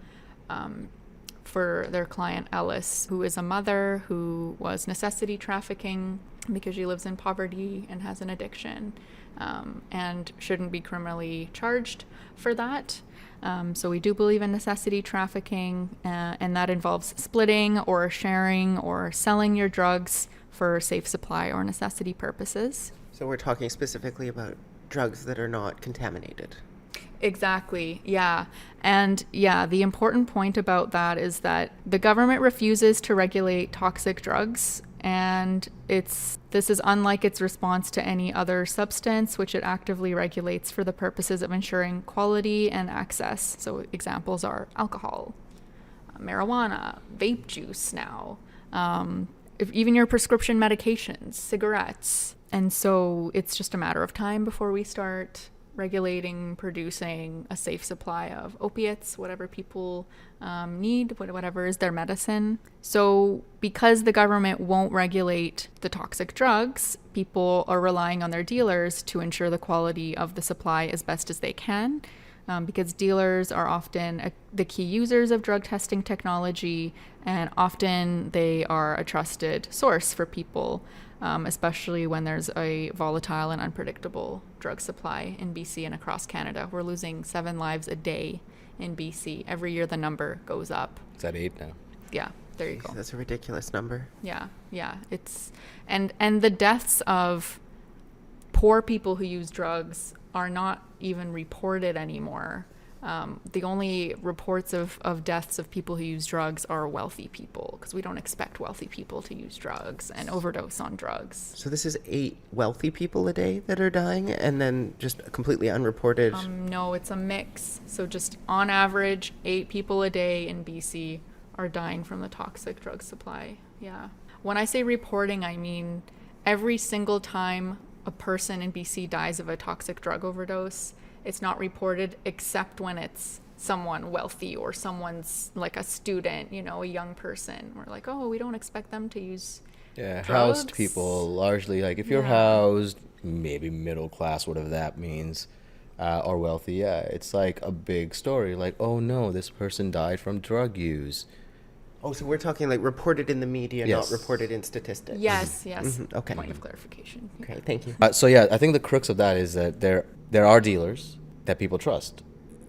for their client Ellis, who is a mother who was necessity trafficking because she lives in poverty and has an addiction, and shouldn't be criminally charged for that. So we do believe in necessity trafficking, and that involves splitting or sharing or selling your drugs for safe supply or necessity purposes. So we're talking specifically about drugs that are not contaminated. Exactly, yeah. And yeah, the important point about that is that the government refuses to regulate toxic drugs, and this is unlike its response to any other substance, which it actively regulates for the purposes of ensuring quality and access. So examples are alcohol, marijuana, vape juice now, even your prescription medications, cigarettes. And so it's just a matter of time before we start regulating, producing a safe supply of opiates, whatever people need, whatever is their medicine. So because the government won't regulate the toxic drugs, people are relying on their dealers to ensure the quality of the supply as best as they can, because dealers are often the key users of drug testing technology, and often they are a trusted source for people, especially when there's a volatile and unpredictable drug supply in BC and across Canada. We're losing 7 lives a day in BC. Every year the number goes up. It's at 8 now. Yeah, there you go. That's a ridiculous number. Yeah. It's and the deaths of poor people who use drugs are not even reported anymore. The only reports of deaths of people who use drugs are wealthy people, because we don't expect wealthy people to use drugs and overdose on drugs. So this is 8 wealthy people a day that are dying, and then just completely unreported? No, it's a mix. So just on average, 8 people a day in BC are dying from the toxic drug supply. Yeah. When I say reporting, I mean every single time a person in BC dies of a toxic drug overdose, it's not reported except when it's someone wealthy or someone's like a student, a young person. We're like, oh, we don't expect them to use drugs. Housed people, largely, like if you're housed, maybe middle class, whatever that means, or wealthy, it's like a big story. Like, oh no, this person died from drug use. Oh, so we're talking like reported in the media, Yes. not reported in statistics. Yes. Okay. Point of clarification. Okay, thank you. So yeah, I think the crux of that is that there are dealers that people trust,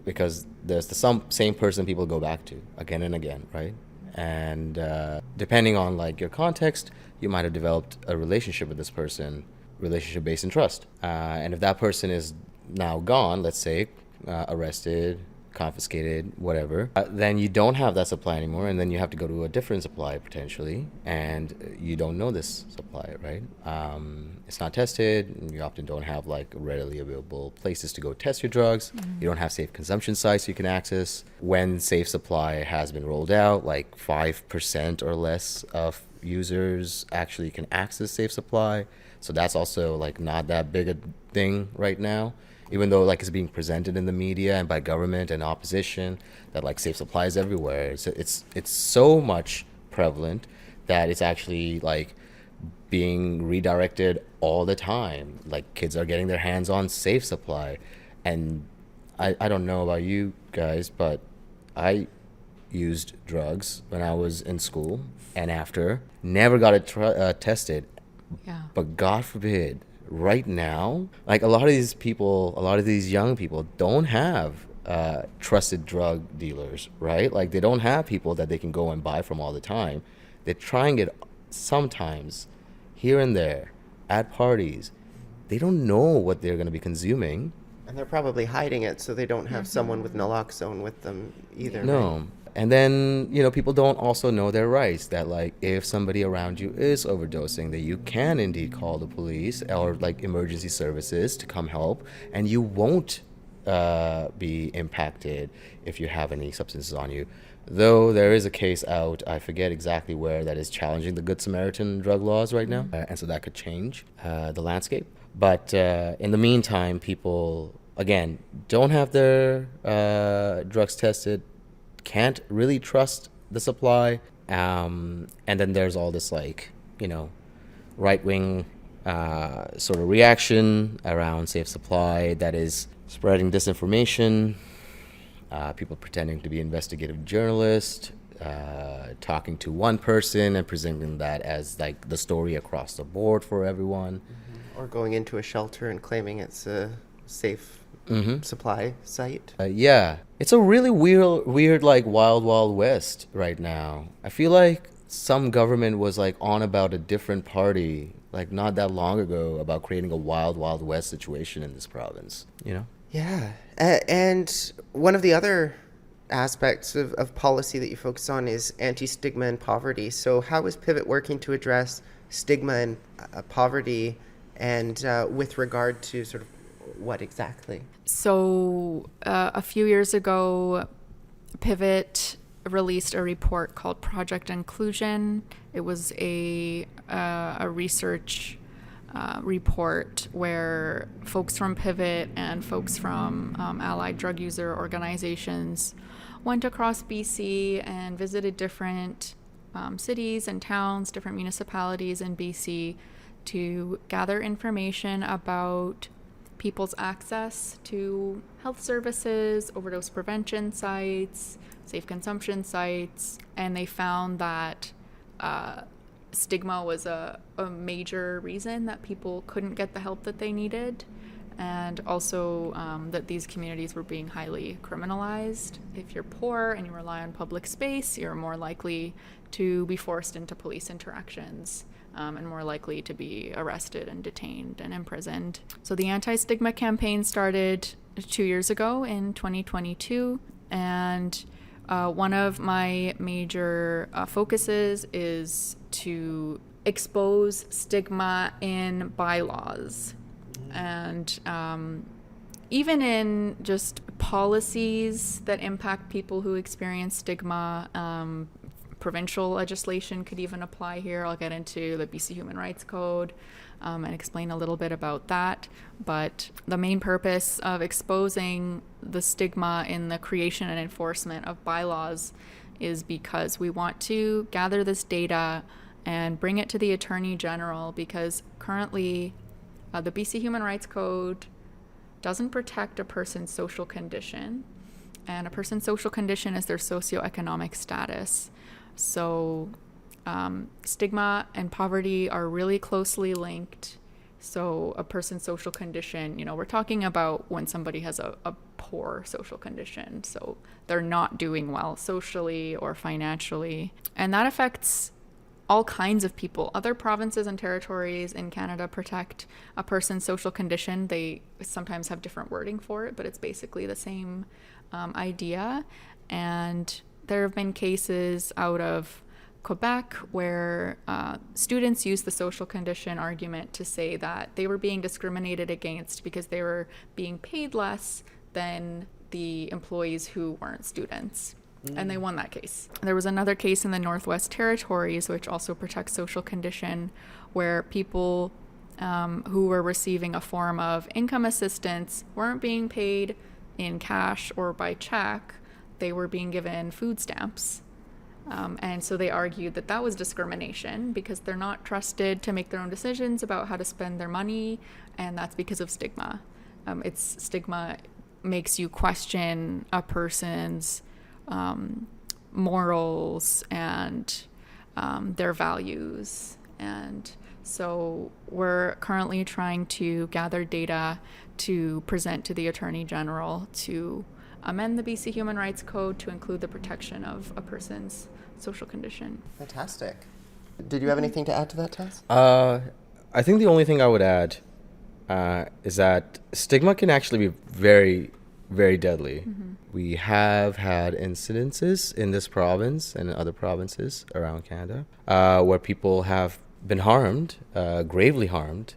because there's the same person people go back to again and again, right? And depending on like your context, you might have developed a relationship with this person, relationship based in trust. And if that person is now gone, let's say arrested, confiscated, whatever, then you don't have that supply anymore, and then you have to go to a different supply potentially, and you don't know this supply, right? It's not tested, and you often don't have like readily available places to go test your drugs. You don't have safe consumption sites you can access. When safe supply has been rolled out, like 5% or less of users actually can access safe supply. So that's also like not that big a thing right now, even though like it's being presented in the media and by government and opposition that like safe supply is everywhere. It's so much prevalent that it's actually like being redirected all the time. Like, kids are getting their hands on safe supply. And I don't know about you guys, but I used drugs when I was in school and after. Never got it tested. Yeah. But God forbid, right now, like, a lot of these young people don't have trusted drug dealers, right? Like, they don't have people that they can go and buy from all the time. They're trying it sometimes here and there at parties. They don't know what they're going to be consuming. And they're probably hiding it so they don't have someone with naloxone with them either. No. Right? And then, you know, people don't also know their rights, that, like, if somebody around you is overdosing, that you can indeed call the police or, like, emergency services to come help, and you won't be impacted if you have any substances on you. Though there is a case out, I forget exactly where, that is challenging the Good Samaritan drug laws right now, and so that could change the landscape. But in the meantime, people, again, don't have their drugs tested, can't really trust the supply, and then there's all this, like, you know, right-wing sort of reaction around safe supply that is spreading disinformation, people pretending to be investigative journalists, talking to one person and presenting that as, like, the story across the board for everyone. Or going into a shelter and claiming it's a safe supply site. Yeah, it's a really weird, like, wild west right now. I feel like some government was, like, on about a different party, like, not that long ago, about creating a wild west situation in this province, you know? Yeah. And one of the other aspects of policy that you focus on is anti-stigma and poverty. So how is Pivot working to address stigma and poverty, and with regard to sort of what exactly? So a few years ago, Pivot released a report called Project Inclusion. It was a research report where folks from Pivot and folks from allied drug user organizations went across BC and visited different cities and towns, different municipalities in BC, to gather information about people's access to health services, overdose prevention sites, safe consumption sites, and they found that stigma was a major reason that people couldn't get the help that they needed, and also that these communities were being highly criminalized. If you're poor and you rely on public space, you're more likely to be forced into police interactions, and more likely to be arrested and detained and imprisoned. So the Anti-Stigma Campaign started 2 years ago in 2022, and one of my major focuses is to expose stigma in bylaws, and even in just policies that impact people who experience stigma. Provincial legislation could even apply here. I'll get into the BC Human Rights Code and explain a little bit about that. But the main purpose of exposing the stigma in the creation and enforcement of bylaws is because we want to gather this data and bring it to the Attorney General, because currently the BC Human Rights Code doesn't protect a person's social condition, and a person's social condition is their socioeconomic status. So stigma and poverty are really closely linked. So a person's social condition, you know, we're talking about when somebody has a poor social condition. So they're not doing well socially or financially. And that affects all kinds of people. Other provinces and territories in Canada protect a person's social condition. They sometimes have different wording for it, but it's basically the same idea. And there have been cases out of Quebec where students used the social condition argument to say that they were being discriminated against because they were being paid less than the employees who weren't students. And they won that case. There was another case in the Northwest Territories, which also protects social condition, where people who were receiving a form of income assistance weren't being paid in cash or by check. They were being given food stamps. And so they argued that that was discrimination because they're not trusted to make their own decisions about how to spend their money, and that's because of stigma. Stigma makes you question a person's morals and their values. And so we're currently trying to gather data to present to the Attorney General to amend the BC Human Rights Code to include the protection of a person's social condition. Fantastic. Did you have anything to add to that, Taz? I think the only thing I would add is that stigma can actually be very, very deadly. Mm-hmm. We have had incidences in this province and in other provinces around Canada where people have been harmed, gravely harmed,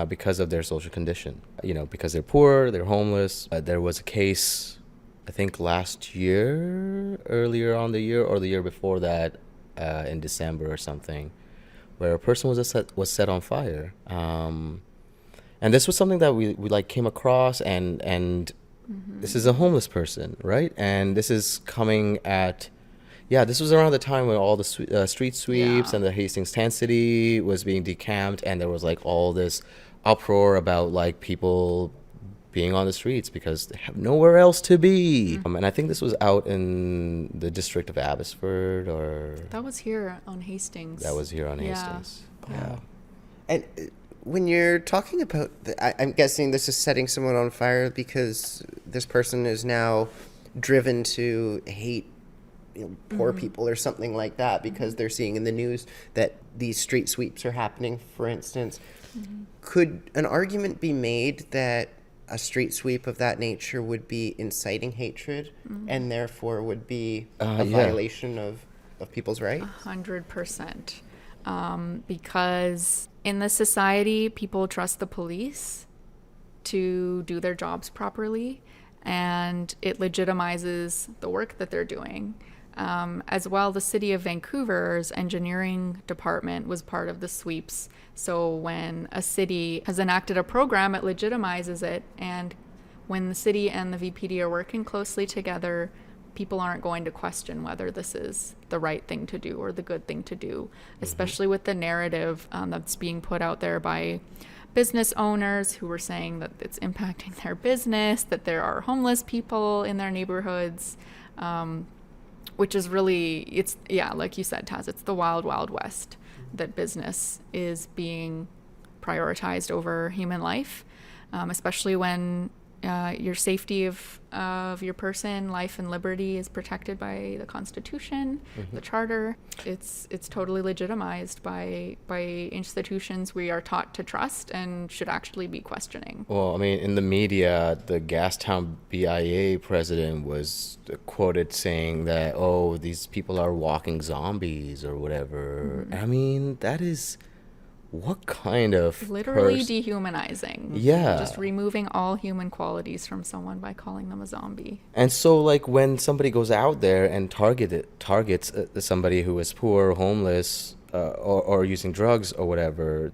because of their social condition. Because they're poor, they're homeless. There was a case, I think last year, earlier on the year or the year before that, in December or something, where a person was set on fire. And this was something that we came across, and mm-hmm. This is a homeless person, right? And this is coming at, this was around the time when all the street sweeps and the Hastings Tent City was being decamped, and there was all this uproar about people being on the streets because they have nowhere else to be. Mm-hmm. And I think this was out in the district of Abbotsford, or... That was here on Hastings. Hastings. Wow. Yeah. And when you're talking about... I'm guessing this is setting someone on fire because this person is now driven to hate poor mm-hmm. people or something like that because they're seeing in the news that these street sweeps are happening, for instance. Mm-hmm. Could an argument be made that a street sweep of that nature would be inciting hatred mm-hmm. and therefore would be a violation of people's rights? 100%. Because in this society, people trust the police to do their jobs properly, and it legitimizes the work that they're doing. As well, the City of Vancouver's engineering department was part of the sweeps. So when a city has enacted a program, it legitimizes it. And when the city and the VPD are working closely together, people aren't going to question whether this is the right thing to do or the good thing to do, especially with the narrative that's being put out there by business owners who were saying that it's impacting their business, that there are homeless people in their neighborhoods. Which is really, like you said, Taz, it's the wild, wild west that business is being prioritized over human life, especially when your safety of your person, life and liberty is protected by the Constitution, mm-hmm. the Charter. It's totally legitimized by institutions we are taught to trust and should actually be questioning. Well, I mean, in the media, the Gastown BIA president was quoted saying that, these people are walking zombies or whatever. Mm-hmm. I mean, that is... What kind of... Literally dehumanizing. Yeah. Just removing all human qualities from someone by calling them a zombie. And so, when somebody goes out there and targets somebody who is poor, homeless, or using drugs or whatever,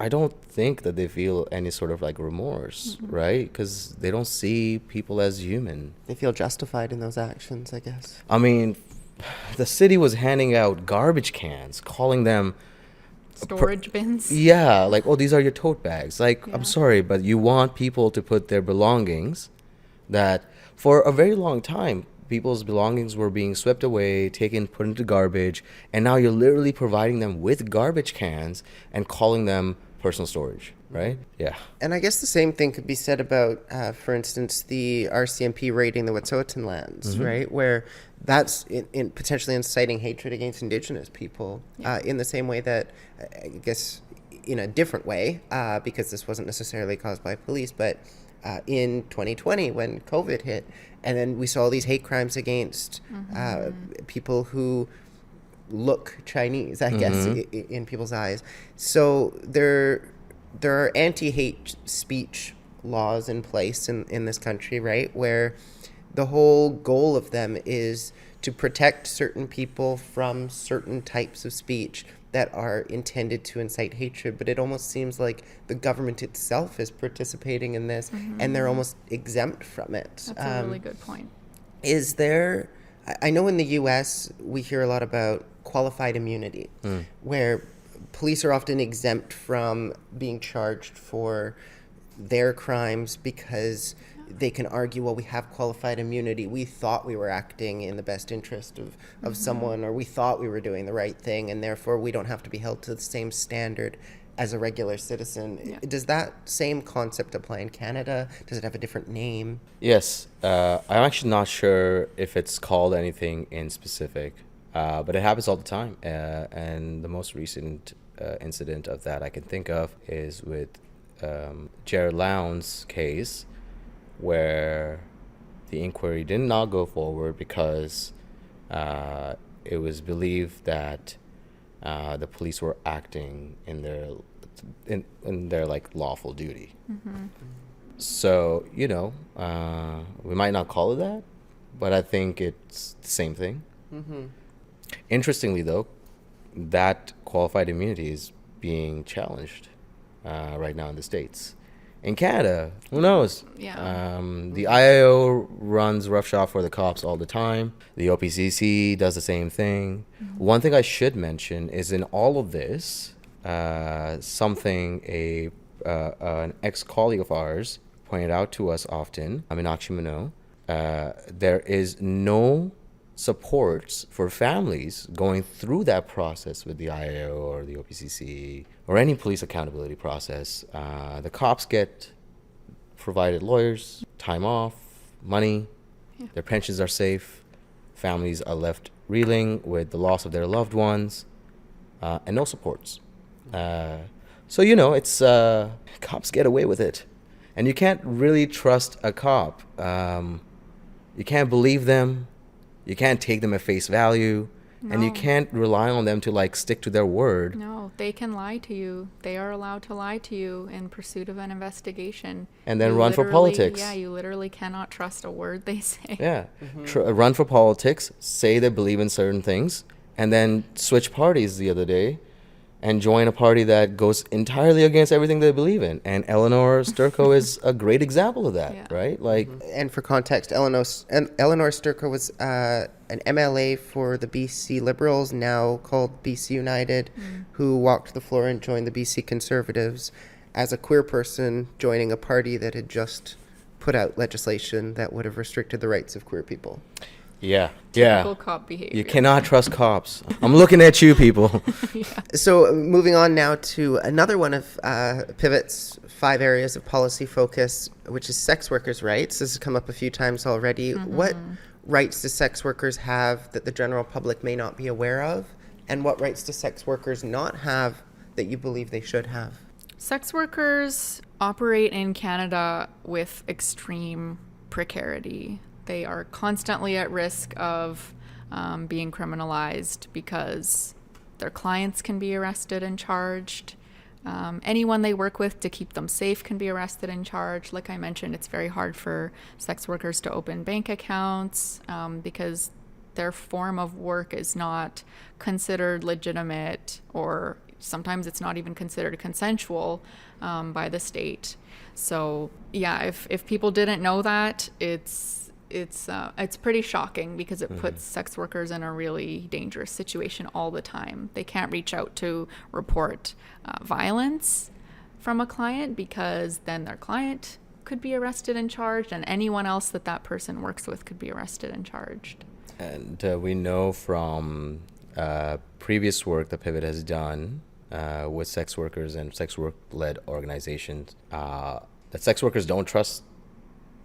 I don't think that they feel any sort of, remorse, mm-hmm. right? Because they don't see people as human. They feel justified in those actions, I guess. I mean, the city was handing out garbage cans, calling them... Storage bins. Yeah, these are your tote bags. I'm sorry, but you want people to put their belongings that for a very long time, people's belongings were being swept away, put into garbage, and now you're literally providing them with garbage cans and calling them personal storage, right? Yeah. And I guess the same thing could be said about, for instance, the RCMP raiding the Wet'suwet'en lands, mm-hmm. right? Where that's in potentially inciting hatred against Indigenous people in the same way that, I guess, in a different way, because this wasn't necessarily caused by police, but in 2020 when COVID hit, and then we saw these hate crimes against mm-hmm. People who look Chinese, I guess, mm-hmm. in people's eyes. So there are anti-hate speech laws in place in this country, right, where the whole goal of them is to protect certain people from certain types of speech that are intended to incite hatred. But it almost seems like the government itself is participating in this, mm-hmm. and they're almost exempt from it. That's a really good point. Is there I know in the U.S. we hear a lot about qualified immunity, where police are often exempt from being charged for their crimes because they can argue, well, we have qualified immunity. We thought we were acting in the best interest of someone, or we thought we were doing the right thing, and therefore we don't have to be held to the same standard as a regular citizen. Yeah. Does that same concept apply in Canada? Does it have a different name? Yes. I'm actually not sure if it's called anything in specific, but it happens all the time. And the most recent incident of that I can think of is with Jared Lowndes' case, where the inquiry did not go forward because it was believed that the police were acting in their like lawful duty. So we might not call it that, but I think it's the same thing. Interestingly, though, that qualified immunity is being challenged right now in the States. In Canada, who knows? Yeah. The IAO runs roughshod for the cops all the time. The OPCC does the same thing. One thing I should mention is in all of this, something an ex-colleague of ours pointed out to us often, Meenakshi Mano, there is no supports for families going through that process with the IAO or the OPCC or any police accountability process. The cops get provided lawyers, time off, money, their pensions are safe, families are left reeling with the loss of their loved ones, and no supports. So it's cops get away with it, and you can't really trust a cop. You can't believe them. You can't take them at face value, and you can't rely on them to stick to their word. No, they can lie to you. They are allowed to lie to you in pursuit of an investigation. And then run for politics. Yeah, you literally cannot trust a word they say. Yeah, run for politics, say they believe in certain things, and then switch parties the other day and join a party that goes entirely against everything they believe in. And Eleanor Sturko is a great example of that, right? And for context, Eleanor Sturko was an MLA for the BC Liberals, now called BC United, who walked the floor and joined the BC Conservatives as a queer person, joining a party that had just put out legislation that would have restricted the rights of queer people. Typical cop behavior. You cannot trust cops. I'm looking at you, people. So moving on now to another one of Pivot's 5 areas of policy focus, which is sex workers' rights. This has come up a few times already. What rights do sex workers have that the general public may not be aware of? And what rights do sex workers not have that you believe they should have? Sex workers operate in Canada with extreme precarity. They are constantly at risk of being criminalized because their clients can be arrested and charged. Anyone they work with to keep them safe can be arrested and charged. Like I mentioned, it's very hard for sex workers to open bank accounts because their form of work is not considered legitimate, or sometimes it's not even considered consensual by the state. So yeah, if people didn't know that, it's pretty shocking because it puts sex workers in a really dangerous situation all the time. They can't reach out to report violence from a client because then their client could be arrested and charged, and anyone else that person works with could be arrested and charged. And we know from previous work that Pivot has done with sex workers and sex work-led organizations that sex workers don't trust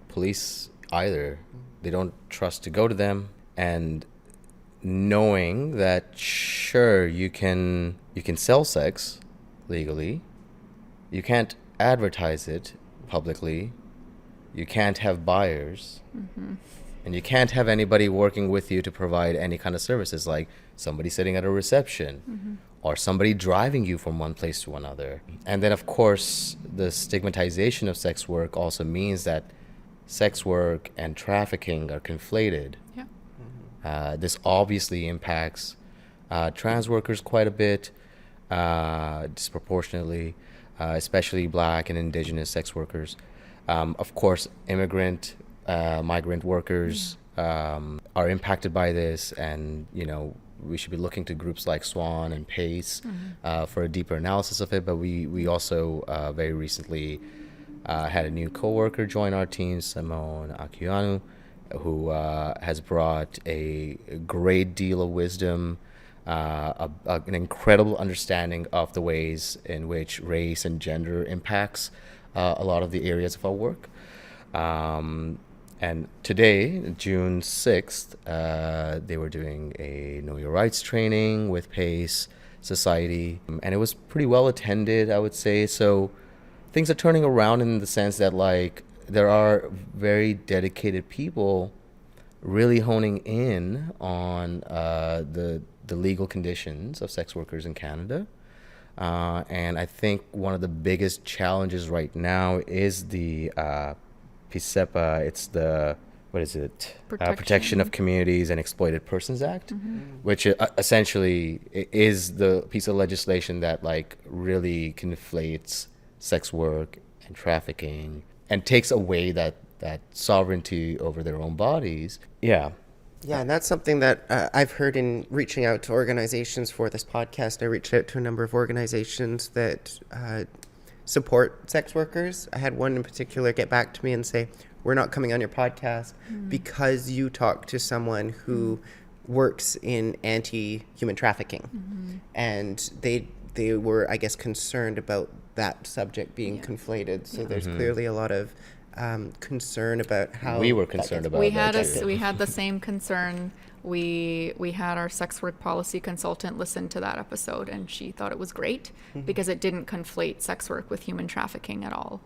police either. They don't trust to go to them, and knowing that sure you can sell sex legally, you can't advertise it publicly, you can't have buyers, and you can't have anybody working with you to provide any kind of services, like somebody sitting at a reception or somebody driving you from one place to another. And then of course the stigmatization of sex work also means that sex work and trafficking are conflated. This obviously impacts trans workers quite a bit, disproportionately, especially Black and Indigenous sex workers. Of course, migrant workers are impacted by this, and we should be looking to groups like SWAN and PACE for a deeper analysis of it. But we also very recently had a new coworker join our team, Simone Akianu, who has brought a great deal of wisdom, an incredible understanding of the ways in which race and gender impacts a lot of the areas of our work. And today, June 6th, they were doing a Know Your Rights training with PACE Society, and it was pretty well attended, I would say. So things are turning around in the sense that, like, there are very dedicated people really honing in on the legal conditions of sex workers in Canada. And I think one of the biggest challenges right now is the PSEPA, it's the, Protection of Communities and Exploited Persons Act, which essentially is the piece of legislation that, like, really conflates sex work and trafficking and takes away that sovereignty over their own bodies. Yeah, and that's something that I've heard in reaching out to organizations for this podcast. I reached out to a number of organizations that support sex workers. I had one in particular get back to me and say, we're not coming on your podcast because you talk to someone who works in anti-human trafficking. And they were, I guess, concerned about that subject being conflated. So there's clearly a lot of concern about how we were concerned about we had the same concern. We had our sex work policy consultant listen to that episode, and she thought it was great because it didn't conflate sex work with human trafficking at all.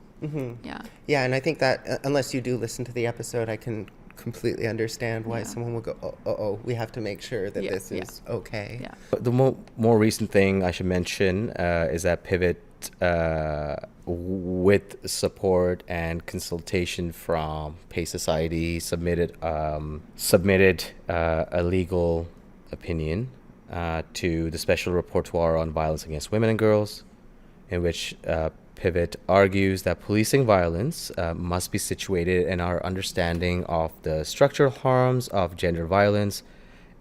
Yeah, and I think that unless you do listen to the episode, I can completely understand why someone would go, we have to make sure that this is okay. The more recent thing I should mention is that Pivot, with support and consultation from PACE Society, submitted a legal opinion to the Special Rapporteur on Violence Against Women and Girls, in which Pivot argues that policing violence must be situated in our understanding of the structural harms of gender violence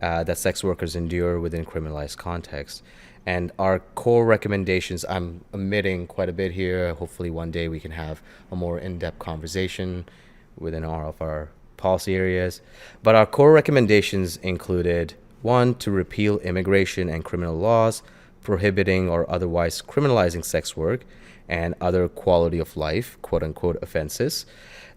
that sex workers endure within criminalized context. And our core recommendations, I'm omitting quite a bit here. Hopefully one day we can have a more in-depth conversation within all of our policy areas. But our core recommendations included, 1, to repeal immigration and criminal laws prohibiting or otherwise criminalizing sex work and other quality of life, quote-unquote, offenses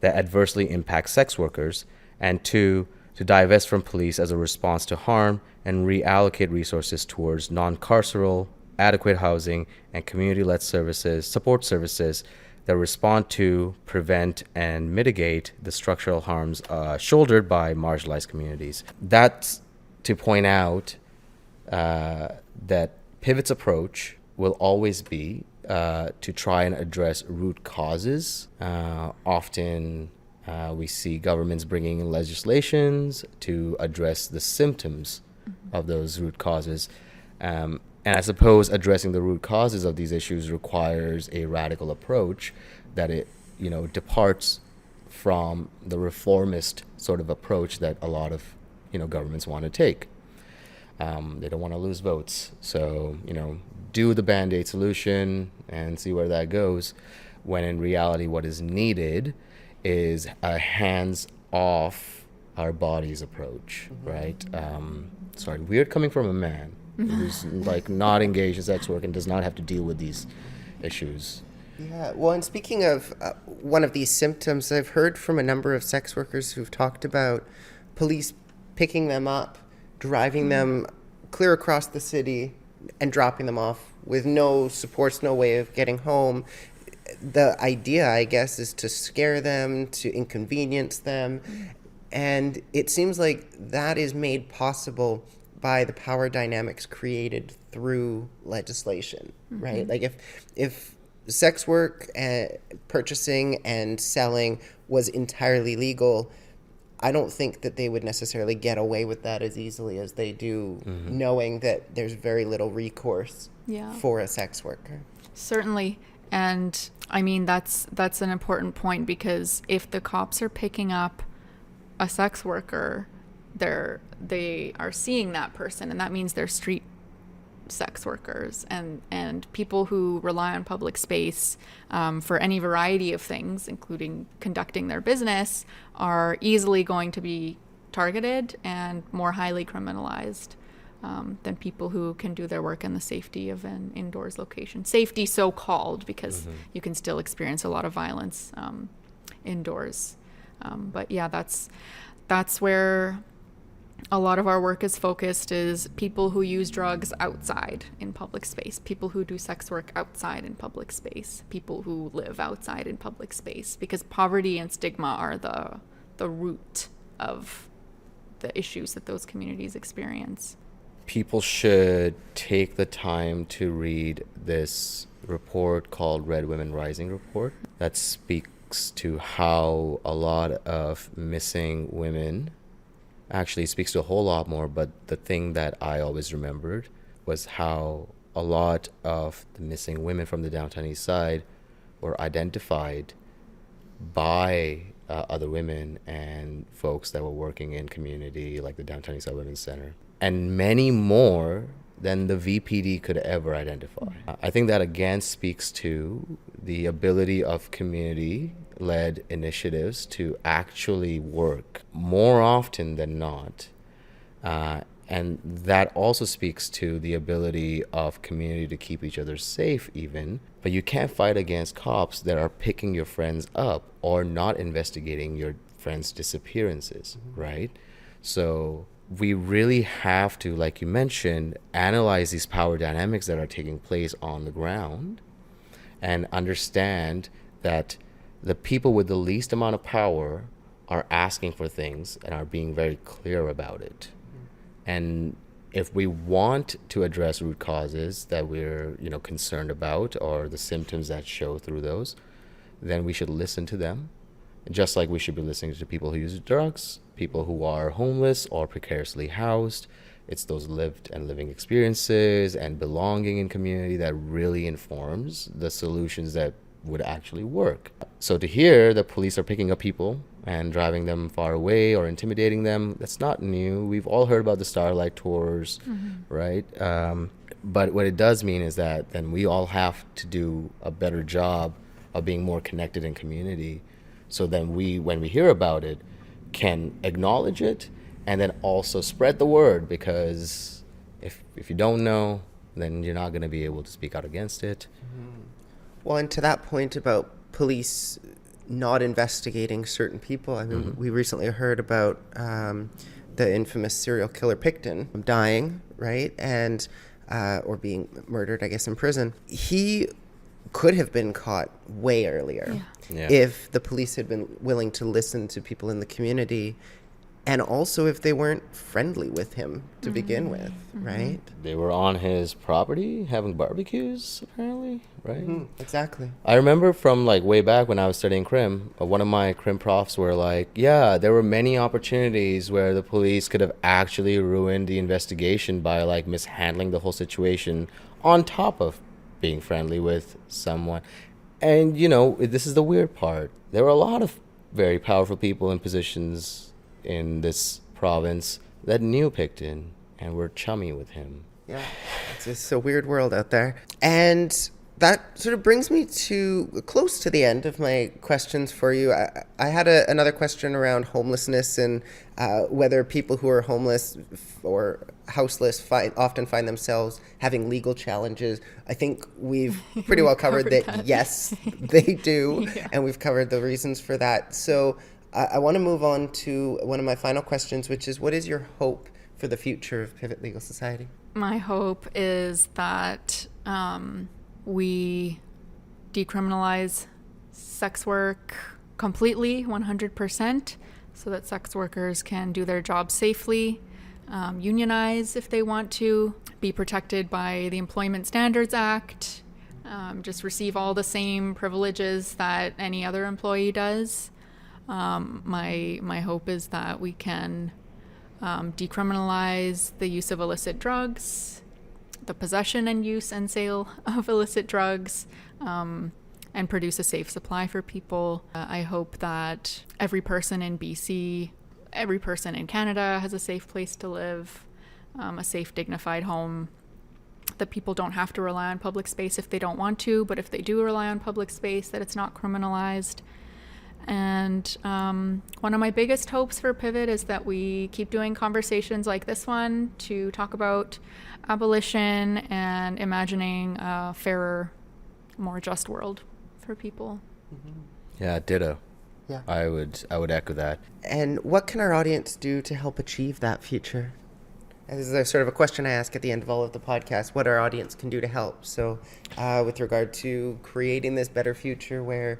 that adversely impact sex workers. And 2, to divest from police as a response to harm and reallocate resources towards non-carceral, adequate housing, and community-led support services that respond to, prevent, and mitigate the structural harms shouldered by marginalized communities. That's to point out that Pivot's approach will always be to try and address root causes. Often we see governments bringing in legislations to address the symptoms of those root causes. And I suppose addressing the root causes of these issues requires a radical approach that it, departs from the reformist sort of approach that a lot of, governments want to take. They don't want to lose votes. So, do the Band-Aid solution and see where that goes, when in reality what is needed is a hands-off our bodies approach, right? Sorry, weird coming from a man who's like not engaged in sex work and does not have to deal with these issues. Yeah, well, and speaking of one of these symptoms, I've heard from a number of sex workers who've talked about police picking them up, driving them clear across the city and dropping them off with no supports, no way of getting home. The idea, I guess, is to scare them, to inconvenience them. And it seems like that is made possible by the power dynamics created through legislation, right? Like if sex work, purchasing and selling was entirely legal, I don't think that they would necessarily get away with that as easily as they do, knowing that there's very little recourse for a sex worker. Certainly. And I mean, that's an important point, because if the cops are picking up a sex worker, they are seeing that person, and that means they're street sex workers and people who rely on public space for any variety of things, including conducting their business, are easily going to be targeted and more highly criminalized than people who can do their work in the safety of an indoors location. Safety so-called, because you can still experience a lot of violence indoors. But yeah, that's where a lot of our work is focused, is people who use drugs outside in public space, people who do sex work outside in public space, people who live outside in public space, because poverty and stigma are the root of the issues that those communities experience. People should take the time to read this report called Red Women Rising report that speaks to how a lot of missing women, actually speaks to a whole lot more, but the thing that I always remembered was how a lot of the missing women from the downtown east side were identified by other women and folks that were working in community like the Downtown East Side Women's Center, and many more than the VPD could ever identify. I think that again speaks to the ability of community-led initiatives to actually work more often than not. And that also speaks to the ability of community to keep each other safe even. But you can't fight against cops that are picking your friends up or not investigating your friends' disappearances, right? So we really have to, like you mentioned, analyze these power dynamics that are taking place on the ground and understand that the people with the least amount of power are asking for things and are being very clear about it. And if we want to address root causes that we're, concerned about, or the symptoms that show through those, then we should listen to them. Just like we should be listening to people who use drugs, people who are homeless or precariously housed. It's those lived and living experiences and belonging in community that really informs the solutions that would actually work. So to hear that police are picking up people and driving them far away or intimidating them, that's not new. We've all heard about the Starlight Tours, right? But what it does mean is that then we all have to do a better job of being more connected in community. So then when we hear about it, can acknowledge it and then also spread the word, because if you don't know, then you're not going to be able to speak out against it. Well, and to that point about police not investigating certain people, I mean, we recently heard about the infamous serial killer Picton dying, right? And or being murdered, I guess, in prison. He could have been caught way earlier if the police had been willing to listen to people in the community, and also if they weren't friendly with him to begin with, right? They were on his property having barbecues, apparently, right? Exactly. I remember from way back when I was studying crim, one of my crim profs were like, yeah, there were many opportunities where the police could have actually ruined the investigation by mishandling the whole situation on top of being friendly with someone. And this is the weird part. There were a lot of very powerful people in positions in this province that knew Picton and were chummy with him. Yeah, it's a weird world out there. And that sort of brings me to close to the end of my questions for you. I had another question around homelessness and whether people who are homeless or houseless often find themselves having legal challenges. I think we've pretty well covered that. Yes, they do. And we've covered the reasons for that. So I want to move on to one of my final questions, which is, what is your hope for the future of Pivot Legal Society? My hope is that we decriminalize sex work completely, 100%, so that sex workers can do their job safely, unionize if they want to, be protected by the Employment Standards Act, just receive all the same privileges that any other employee does. My hope is that we can decriminalize the use of illicit drugs, the possession and use and sale of illicit drugs, and produce a safe supply for people. I hope that every person in BC every person in Canada has a safe place to live, a safe, dignified home, that people don't have to rely on public space if they don't want to, but if they do rely on public space, that it's not criminalized. And one of my biggest hopes for Pivot is that we keep doing conversations like this one to talk about abolition and imagining a fairer, more just world for people. Yeah, ditto. Yeah. I would echo that. And what can our audience do to help achieve that future? This is a sort of a question I ask at the end of all of the podcasts, what our audience can do to help. So with regard to creating this better future where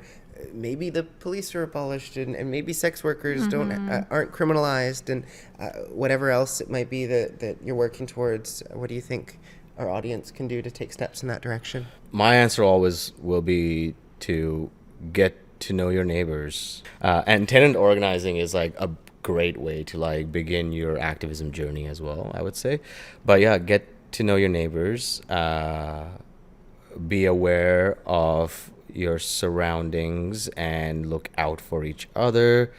maybe the police are abolished and maybe sex workers aren't criminalized, and whatever else it might be that you're working towards, what do you think our audience can do to take steps in that direction? My answer always will be to get to know your neighbors. And tenant organizing is like a great way to like begin your activism journey as well, I would say. But yeah, get to know your neighbors, be aware of your surroundings and look out for each other,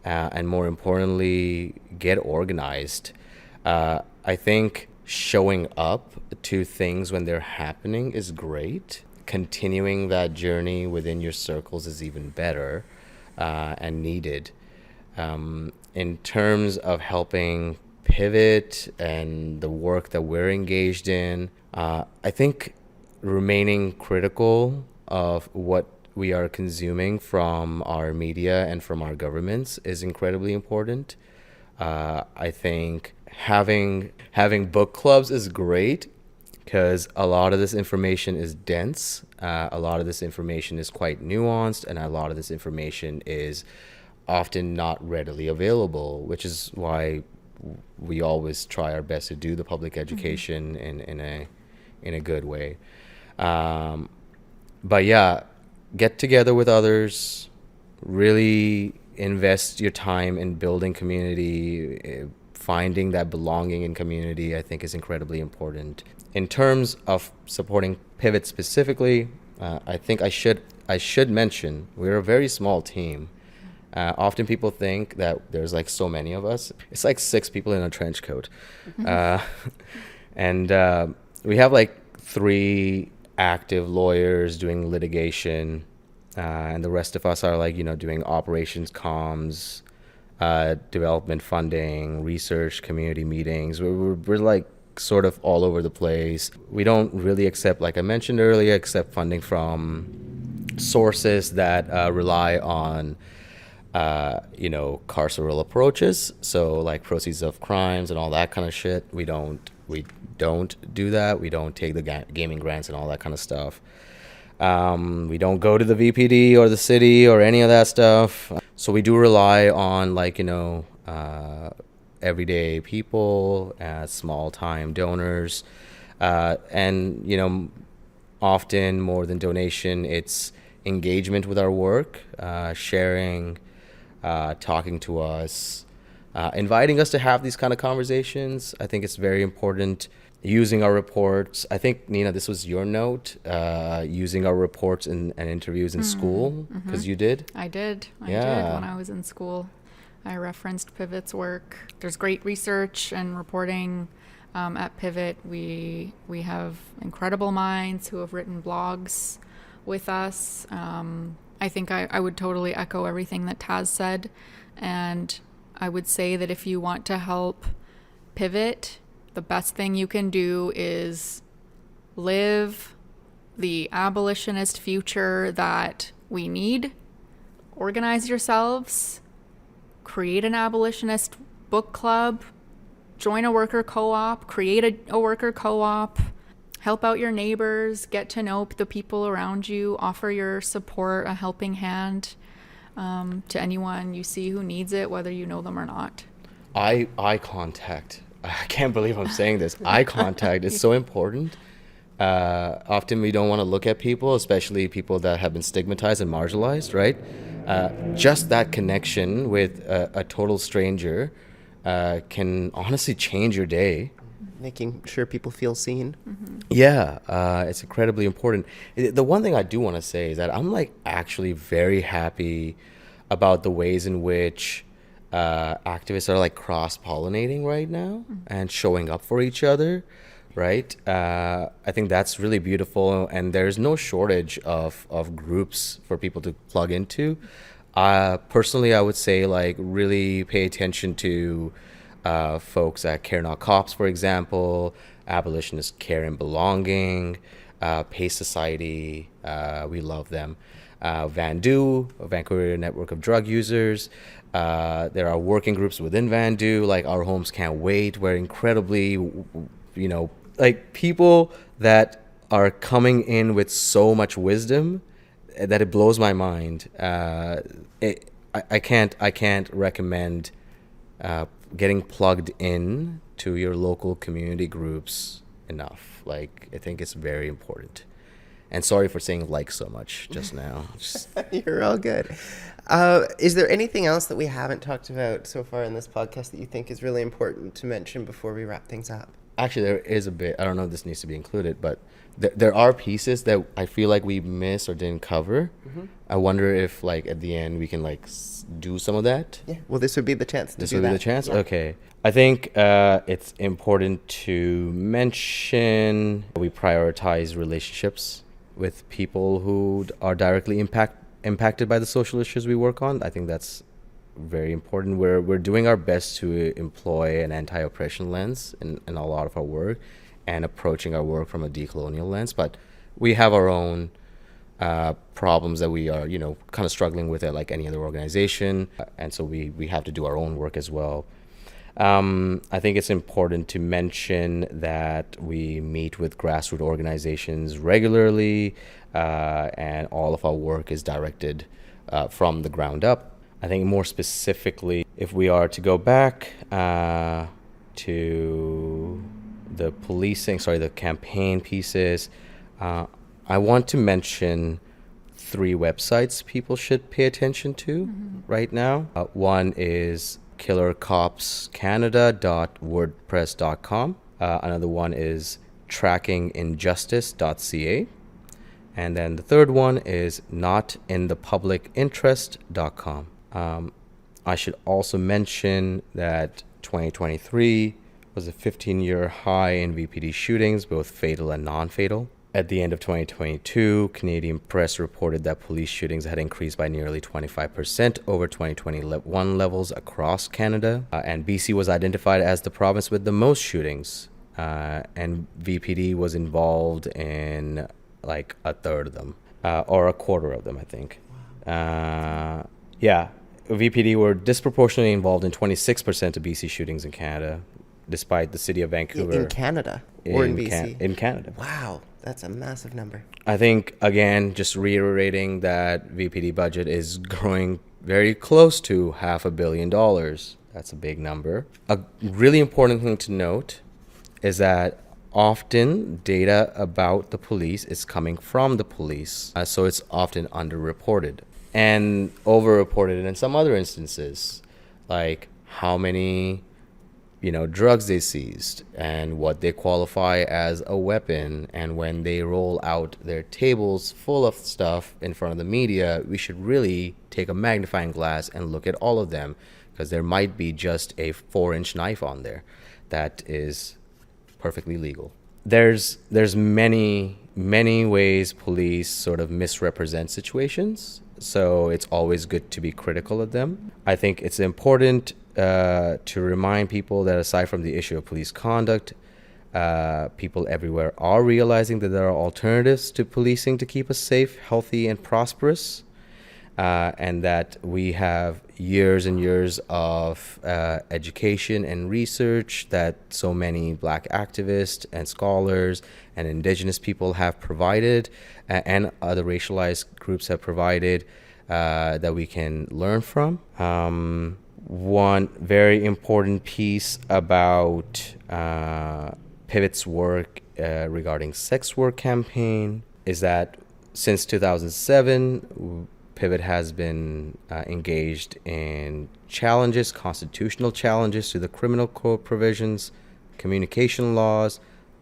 and more importantly, get organized. I think showing up to things when they're happening is great. Continuing that journey within your circles is even better and needed. In terms of helping Pivot and the work that we're engaged in, I think remaining critical of what we are consuming from our media and from our governments is incredibly important. I think having book clubs is great because a lot of this information is dense, a lot of this information is quite nuanced, and a lot of this information is often not readily available, which is why we always try our best to do the public education in a good way. But yeah, get together with others, really invest your time in building community, finding that belonging in community, I think is incredibly important. In terms of supporting Pivot specifically, I think I should mention we're a very small team. Often people think that there's like so many of us. It's like 6 people in a trench coat. And we have like 3 active lawyers doing litigation, and the rest of us are like, doing operations, comms, development funding, research, community meetings. We're like sort of all over the place. We don't really accept, like I mentioned earlier, accept funding from sources that rely on carceral approaches, so like proceeds of crimes and all that kind of shit. We don't do that. We don't take the gaming grants and all that kind of stuff. We don't go to the VPD or the city or any of that stuff. So we do rely on everyday people, small time donors, and often more than donation, it's engagement with our work, sharing, talking to us, inviting us to have these kind of conversations. I think it's very important. Using our reports. I think, Nina, this was your note, using our reports and interviews in school, because you did? I did when I was in school. I referenced Pivot's work. There's great research and reporting at Pivot. We have incredible minds who have written blogs with us. I think I would totally echo everything that Taz said. And I would say that if you want to help Pivot, the best thing you can do is live the abolitionist future that we need. Organize yourselves, create an abolitionist book club, join a worker co-op, create a worker co-op, help out your neighbors, get to know the people around you, offer your support, a helping hand to anyone you see who needs it, whether you know them or not. Eye contact. I can't believe I'm saying this. Eye contact is so important. Often we don't want to look at people, especially people that have been stigmatized and marginalized, right? Just that connection with a total stranger can honestly change your day. Making sure people feel seen. Yeah, it's incredibly important. The one thing I do want to say is that I'm like actually very happy about the ways in which activists are like cross-pollinating right now and showing up for each other, right? I think that's really beautiful, and there's no shortage of groups for people to plug into. Personally, I would say like really pay attention to folks at Care Not Cops, for example, Abolitionist Care and Belonging, Pace Society, we love them. Vandu, a Vancouver Network of Drug Users. There are working groups within Vandu, like Our Homes Can't Wait. We're incredibly, like people that are coming in with so much wisdom that it blows my mind. I can't recommend getting plugged in to your local community groups enough. Like, I think it's very important. And sorry for saying like so much just now. You're all good. Is there anything else that we haven't talked about so far in this podcast that you think is really important to mention before we wrap things up? Actually, there is a bit. I don't know if this needs to be included, but there are pieces that I feel like we missed or didn't cover. I wonder if, like, at the end we can like do some of that. Yeah. Well, this would be the chance to do that. This would be the chance? Yeah. Okay. I think it's important to mention we prioritize relationships with people who are directly impacted by the social issues we work on. I think that's very important. We're doing our best to employ an anti-oppression lens in a lot of our work and approaching our work from a decolonial lens, but we have our own problems that we are, kind of struggling with it like any other organization, and so we have to do our own work as well. I think it's important to mention that we meet with grassroots organizations regularly, and all of our work is directed from the ground up. I think more specifically, if we are to go back to the campaign pieces, I want to mention 3 websites people should pay attention to right now. One is killercopscanada.wordpress.com. Another one is trackinginjustice.ca. And then the third one is notinthepublicinterest.com. I should also mention that 2023 was a 15-year high in VPD shootings, both fatal and non-fatal. At the end of 2022, Canadian press reported that police shootings had increased by nearly 25% over 2021 levels across Canada. And BC was identified as the province with the most shootings. And VPD was involved in like a third of them, or a quarter of them, I think. VPD were disproportionately involved in 26% of BC shootings in Canada, despite the city of Vancouver. In Canada or in BC? In Canada. Wow, that's a massive number. I think, again, just reiterating that VPD budget is growing very close to $500 million. That's a big number. A really important thing to note is that often data about the police is coming from the police, so it's often underreported and overreported in some other instances, like how many drugs they seized and what they qualify as a weapon. And when they roll out their tables full of stuff in front of the media, we should really take a magnifying glass and look at all of them, because there might be just a 4-inch knife on there that is perfectly legal. There's many ways police sort of misrepresent situations, so it's always good to be critical of them. I think it's important to remind people that aside from the issue of police conduct, people everywhere are realizing that there are alternatives to policing to keep us safe, healthy, and prosperous, and that we have years and years of education and research that so many Black activists and scholars and Indigenous people have provided, and other racialized groups have provided, that we can learn from. One very important piece about Pivot's work regarding sex work campaign is that since 2007, Pivot has been engaged in challenges, constitutional challenges to the criminal code provisions, communication laws,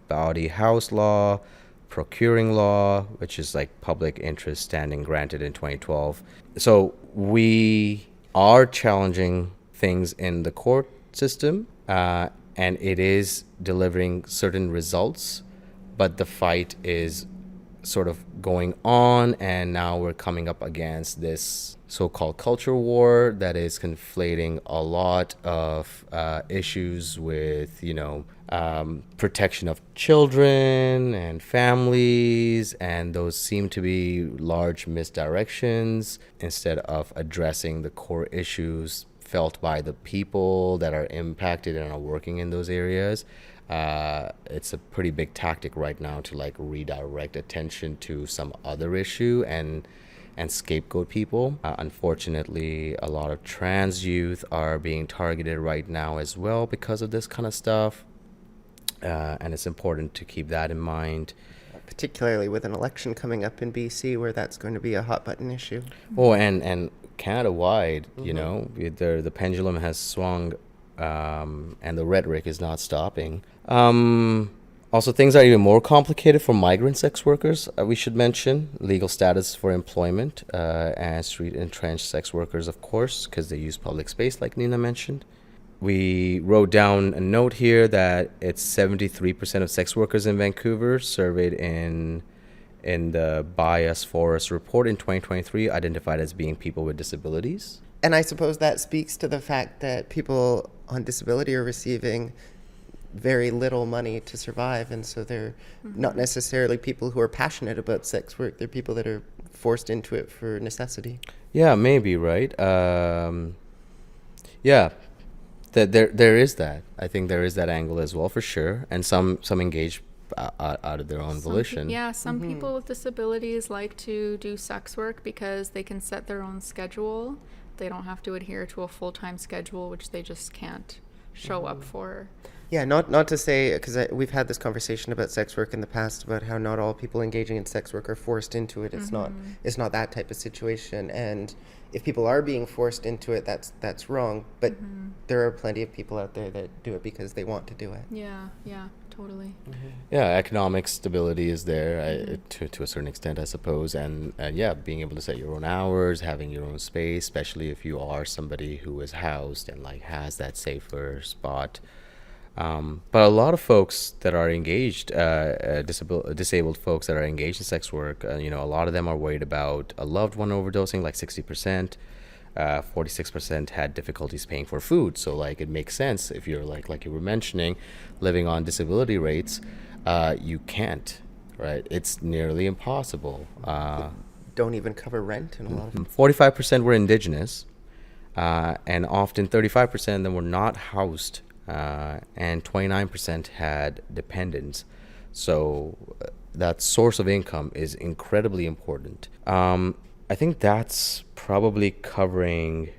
Bawdy House law, procuring law, which is like public interest standing granted in 2012. So we are challenging things in the court system, and it is delivering certain results, but the fight is sort of going on, and now we're coming up against this so-called culture war that is conflating a lot of issues with, protection of children and families, and those seem to be large misdirections instead of addressing the core issues felt by the people that are impacted and are working in those areas. It's a pretty big tactic right now to like redirect attention to some other issue and scapegoat people. Unfortunately, a lot of trans youth are being targeted right now as well because of this kind of stuff. And it's important to keep that in mind. Particularly with an election coming up in BC where that's going to be a hot button issue. Oh, and Canada-wide, the pendulum has swung, and the rhetoric is not stopping. Also, things are even more complicated for migrant sex workers. We should mention legal status for employment and street entrenched sex workers, of course, because they use public space, like Nina mentioned. We wrote down a note here that it's 73% of sex workers in Vancouver surveyed in the Bias Forest report in 2023 identified as being people with disabilities. And I suppose that speaks to the fact that people on disability are receiving very little money to survive, and so they're not necessarily people who are passionate about sex work. They're people that are forced into it for necessity. Yeah, maybe, right? Yeah, there is that. I think there is that angle as well, for sure. And some engage out of their own volition. Some people with disabilities like to do sex work because they can set their own schedule. They don't have to adhere to a full-time schedule, which they just can't show up for. Yeah, not to say, because we've had this conversation about sex work in the past, about how not all people engaging in sex work are forced into it. It's not that type of situation. And if people are being forced into it, that's wrong. But there are plenty of people out there that do it because they want to do it. Yeah, totally. Yeah, economic stability is there to a certain extent, I suppose. And being able to set your own hours, having your own space, especially if you are somebody who is housed and like has that safer spot. But a lot of folks that are engaged, disabled folks that are engaged in sex work, a lot of them are worried about a loved one overdosing, like 60%. 46% had difficulties paying for food. So like it makes sense if you're like you were mentioning, living on disability rates, you can't, right? It's nearly impossible. Don't even cover rent in a lot of them. 45% were Indigenous, and often 35% of them were not housed. And 29% had dependents. So that source of income is incredibly important. I think that's probably covering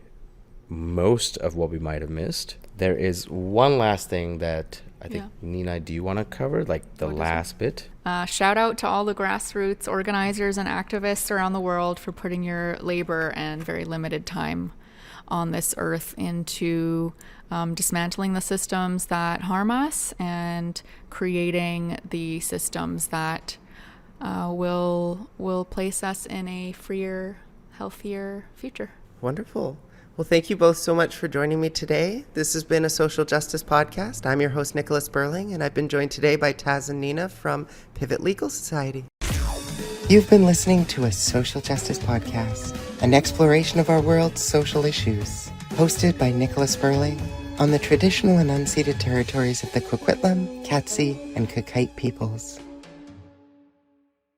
most of what we might have missed. There is one last thing that I think, Nina, do you want to cover, like the last bit? Shout out to all the grassroots organizers and activists around the world for putting your labor and very limited time on this earth into dismantling the systems that harm us and creating the systems that will place us in a freer, healthier future. Wonderful. Well, thank you both so much for joining me today. This has been a social justice podcast. I'm your host, Nicola Spurling, and I've been joined today by Taz and Nina from Pivot Legal Society. You've been listening to a social justice podcast, an exploration of our world's social issues, hosted by Nicola Spurling on the traditional and unceded territories of the Kwikwetlem, Katzie, and Qayqayt peoples.